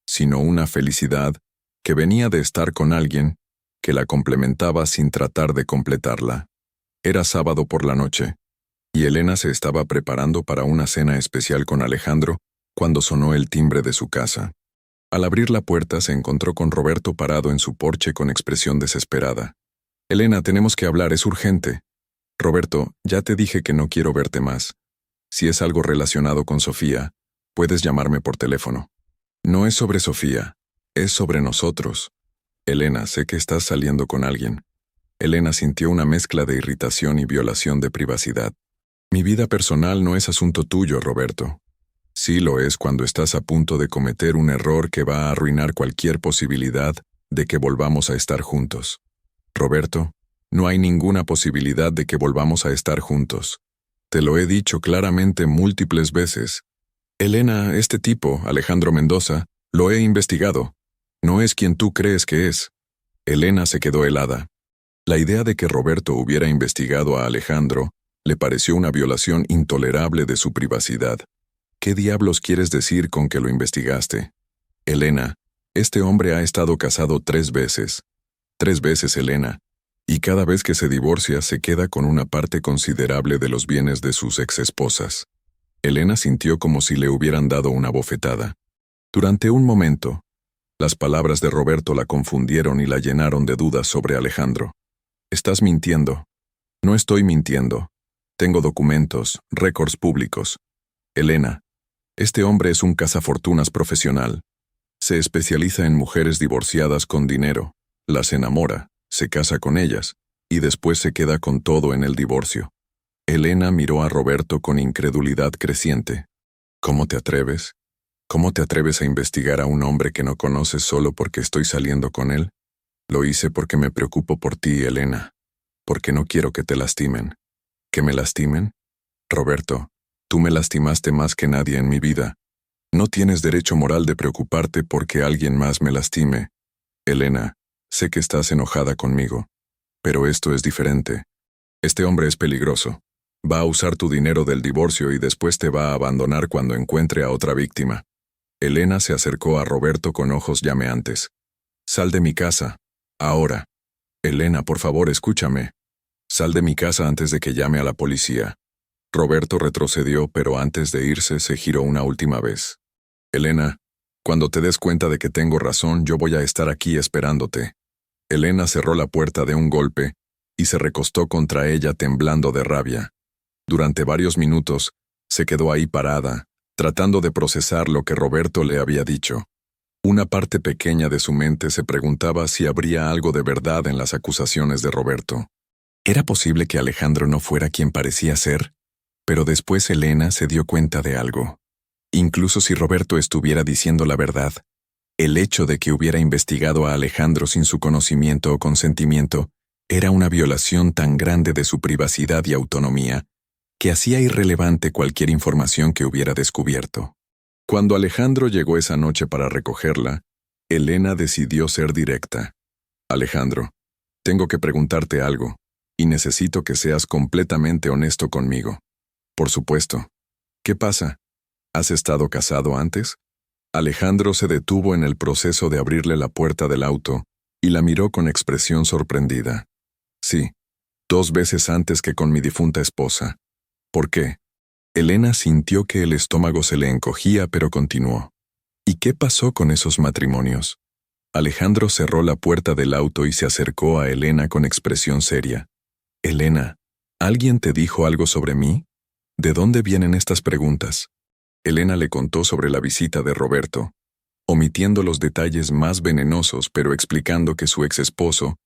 sino una felicidad que venía de estar con alguien que la complementaba sin tratar de completarla. Era sábado por la noche, y Elena se estaba preparando para una cena especial con Alejandro cuando sonó el timbre de su casa. Al abrir la puerta se encontró con Roberto parado en su porche con expresión desesperada. «Elena, tenemos que hablar, es urgente». «Roberto, ya te dije que no quiero verte más. Si es algo relacionado con Sofía, puedes llamarme por teléfono». «No es sobre Sofía, es sobre nosotros». «Elena, sé que estás saliendo con alguien». Elena sintió una mezcla de irritación y violación de privacidad. «Mi vida personal no es asunto tuyo, Roberto». «Sí lo es cuando estás a punto de cometer un error que va a arruinar cualquier posibilidad de que volvamos a estar juntos». «Roberto, no hay ninguna posibilidad de que volvamos a estar juntos. Te lo he dicho claramente múltiples veces». «Elena, este tipo, Alejandro Mendoza, lo he investigado. No es quien tú crees que es». Elena se quedó helada. La idea de que Roberto hubiera investigado a Alejandro le pareció una violación intolerable de su privacidad. «¿Qué diablos quieres decir con que lo investigaste?» «Elena, este hombre ha estado casado 3 veces. 3 veces, Elena. Y cada vez que se divorcia se queda con una parte considerable de los bienes de sus exesposas». Elena sintió como si le hubieran dado una bofetada. Durante un momento, las palabras de Roberto la confundieron y la llenaron de dudas sobre Alejandro. «Estás mintiendo». «No estoy mintiendo. Tengo documentos, récords públicos». «Elena, este hombre es un cazafortunas profesional. Se especializa en mujeres divorciadas con dinero, las enamora, se casa con ellas, y después se queda con todo en el divorcio». Elena miró a Roberto con incredulidad creciente. «¿Cómo te atreves? ¿Cómo te atreves a investigar a un hombre que no conoces solo porque estoy saliendo con él?» «Lo hice porque me preocupo por ti, Elena. Porque no quiero que te lastimen». «¿Que me lastimen?» «Roberto, tú me lastimaste más que nadie en mi vida. No tienes derecho moral de preocuparte porque alguien más me lastime». «Elena, sé que estás enojada conmigo, pero esto es diferente. Este hombre es peligroso. Va a usar tu dinero del divorcio y después te va a abandonar cuando encuentre a otra víctima». Elena se acercó a Roberto con ojos llameantes. «Sal de mi casa. Ahora». «Elena, por favor, escúchame. Sal de mi casa antes de que llame a la policía». Roberto retrocedió, pero antes de irse se giró una última vez. «Elena, cuando te des cuenta de que tengo razón, yo voy a estar aquí esperándote». Elena cerró la puerta de un golpe y se recostó contra ella temblando de rabia. Durante varios minutos, se quedó ahí parada, tratando de procesar lo que Roberto le había dicho. Una parte pequeña de su mente se preguntaba si habría algo de verdad en las acusaciones de Roberto. ¿Era posible que Alejandro no fuera quien parecía ser? Pero después Elena se dio cuenta de algo. Incluso si Roberto estuviera diciendo la verdad, el hecho de que hubiera investigado a Alejandro sin su conocimiento o consentimiento Era una violación tan grande de su privacidad y autonomía que hacía irrelevante cualquier información que hubiera descubierto. Cuando Alejandro llegó esa noche para recogerla, Elena decidió ser directa. Alejandro, tengo que preguntarte algo, y necesito que seas completamente honesto conmigo. Por supuesto. ¿Qué pasa? ¿Has estado casado antes? Alejandro se detuvo en el proceso de abrirle la puerta del auto y la miró con expresión sorprendida. Sí, 2 veces antes que con mi difunta esposa. ¿Por qué? Elena sintió que el estómago se le encogía, pero continuó. ¿Y qué pasó con esos matrimonios? Alejandro cerró la puerta del auto y se acercó a Elena con expresión seria. Elena, ¿alguien te dijo algo sobre mí? ¿De dónde vienen estas preguntas? Elena le contó sobre la visita de Roberto, omitiendo los detalles más venenosos, pero explicando que su ex esposo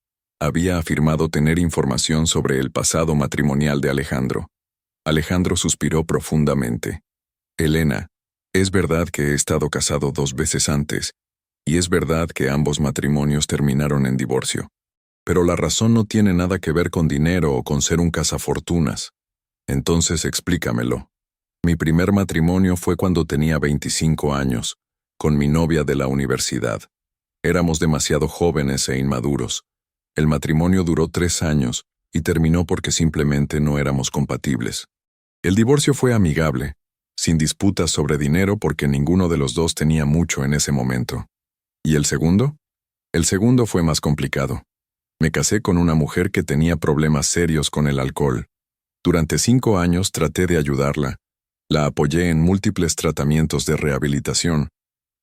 había afirmado tener información sobre el pasado matrimonial de Alejandro. Alejandro suspiró profundamente. Elena, es verdad que he estado casado 2 veces antes, y es verdad que ambos matrimonios terminaron en divorcio. Pero la razón no tiene nada que ver con dinero o con ser un cazafortunas. Entonces explícamelo. Mi primer matrimonio fue cuando tenía 25 años, con mi novia de la universidad. Éramos demasiado jóvenes e inmaduros. El matrimonio duró 3 años y terminó porque simplemente no éramos compatibles. El divorcio fue amigable, sin disputas sobre dinero porque ninguno de los dos tenía mucho en ese momento. ¿Y el segundo? El segundo fue más complicado. Me casé con una mujer que tenía problemas serios con el alcohol. Durante 5 años traté de ayudarla. La apoyé en múltiples tratamientos de rehabilitación,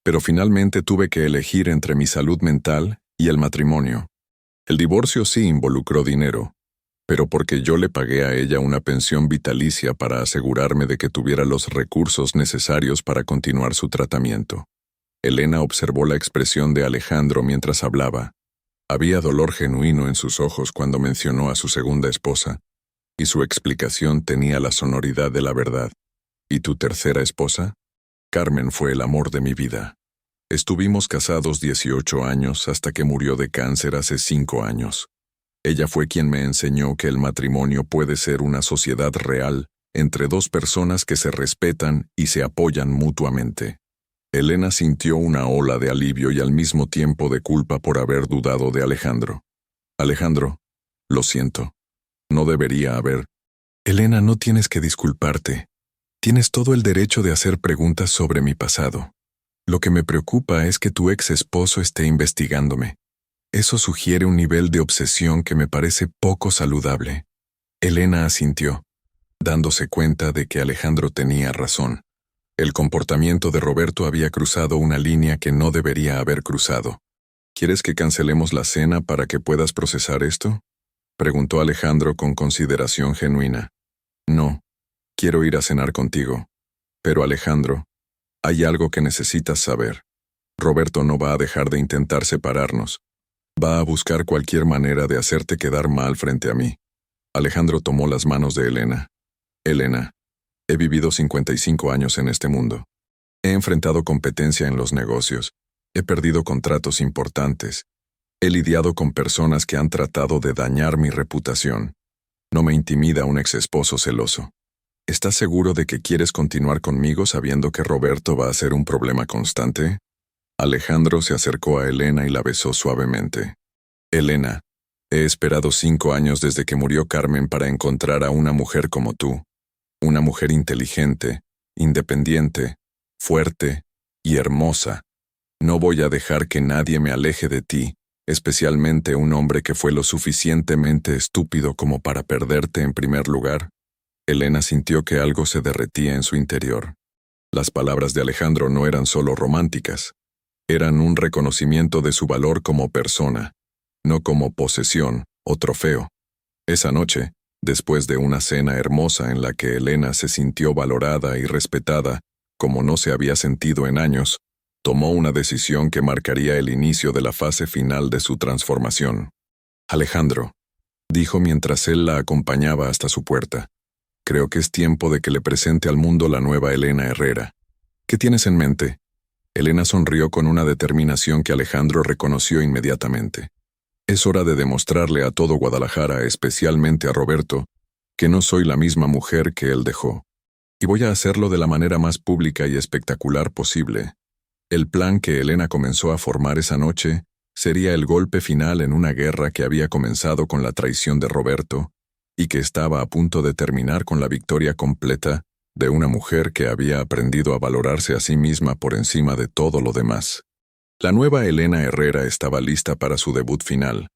pero finalmente tuve que elegir entre mi salud mental y el matrimonio. El divorcio sí involucró dinero, pero porque yo le pagué a ella una pensión vitalicia para asegurarme de que tuviera los recursos necesarios para continuar su tratamiento. Elena observó la expresión de Alejandro mientras hablaba. Había dolor genuino en sus ojos cuando mencionó a su segunda esposa, y su explicación tenía la sonoridad de la verdad. ¿Y tu tercera esposa? Carmen fue el amor de mi vida. Estuvimos casados 18 años hasta que murió de cáncer hace 5 años. Ella fue quien me enseñó que el matrimonio puede ser una sociedad real entre 2 personas que se respetan y se apoyan mutuamente. Elena sintió una ola de alivio y al mismo tiempo de culpa por haber dudado de Alejandro. Alejandro, lo siento. No debería haber. Elena, no tienes que disculparte. Tienes todo el derecho de hacer preguntas sobre mi pasado. Lo que me preocupa es que tu ex esposo esté investigándome. Eso sugiere un nivel de obsesión que me parece poco saludable. Elena asintió, dándose cuenta de que Alejandro tenía razón. El comportamiento de Roberto había cruzado una línea que no debería haber cruzado. ¿Quieres que cancelemos la cena para que puedas procesar esto? Preguntó Alejandro con consideración genuina. No, quiero ir a cenar contigo. Pero Alejandro, hay algo que necesitas saber. Roberto no va a dejar de intentar separarnos. Va a buscar cualquier manera de hacerte quedar mal frente a mí. Alejandro tomó las manos de Elena. Elena, he vivido 55 años en este mundo. He enfrentado competencia en los negocios. He perdido contratos importantes. He lidiado con personas que han tratado de dañar mi reputación. No me intimida un exesposo celoso. ¿Estás seguro de que quieres continuar conmigo sabiendo que Roberto va a ser un problema constante? Alejandro se acercó a Elena y la besó suavemente. Elena, he esperado 5 años desde que murió Carmen para encontrar a una mujer como tú. Una mujer inteligente, independiente, fuerte y hermosa. No voy a dejar que nadie me aleje de ti, especialmente un hombre que fue lo suficientemente estúpido como para perderte en primer lugar. Elena sintió que algo se derretía en su interior. Las palabras de Alejandro no eran solo románticas. Eran un reconocimiento de su valor como persona, no como posesión o trofeo. Esa noche, después de una cena hermosa en la que Elena se sintió valorada y respetada como no se había sentido en años, tomó una decisión que marcaría el inicio de la fase final de su transformación. Alejandro, dijo mientras él la acompañaba hasta su puerta, creo que es tiempo de que le presente al mundo la nueva Elena Herrera. ¿Qué tienes en mente? Elena sonrió con una determinación que Alejandro reconoció inmediatamente. Es hora de demostrarle a todo Guadalajara, especialmente a Roberto, que no soy la misma mujer que él dejó. Y voy a hacerlo de la manera más pública y espectacular posible. El plan que Elena comenzó a formar esa noche sería el golpe final en una guerra que había comenzado con la traición de Roberto y que estaba a punto de terminar con la victoria completa de una mujer que había aprendido a valorarse a sí misma por encima de todo lo demás. La nueva Elena Herrera estaba lista para su debut final,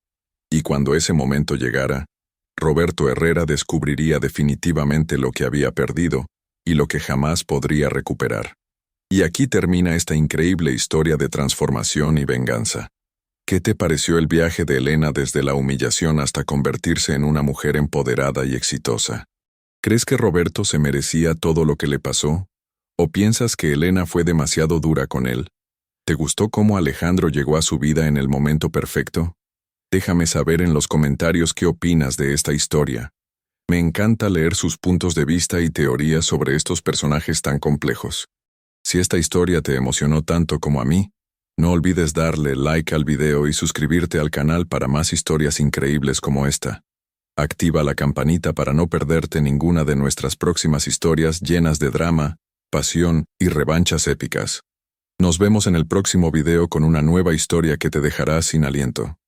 y cuando ese momento llegara, Roberto Herrera descubriría definitivamente lo que había perdido y lo que jamás podría recuperar. Y aquí termina esta increíble historia de transformación y venganza. ¿Qué te pareció el viaje de Elena desde la humillación hasta convertirse en una mujer empoderada y exitosa? ¿Crees que Roberto se merecía todo lo que le pasó? ¿O piensas que Elena fue demasiado dura con él? ¿Te gustó cómo Alejandro llegó a su vida en el momento perfecto? Déjame saber en los comentarios qué opinas de esta historia. Me encanta leer sus puntos de vista y teorías sobre estos personajes tan complejos. Si esta historia te emocionó tanto como a mí, no olvides darle like al video y suscribirte al canal para más historias increíbles como esta. Activa la campanita para no perderte ninguna de nuestras próximas historias llenas de drama, pasión y revanchas épicas. Nos vemos en el próximo video con una nueva historia que te dejará sin aliento.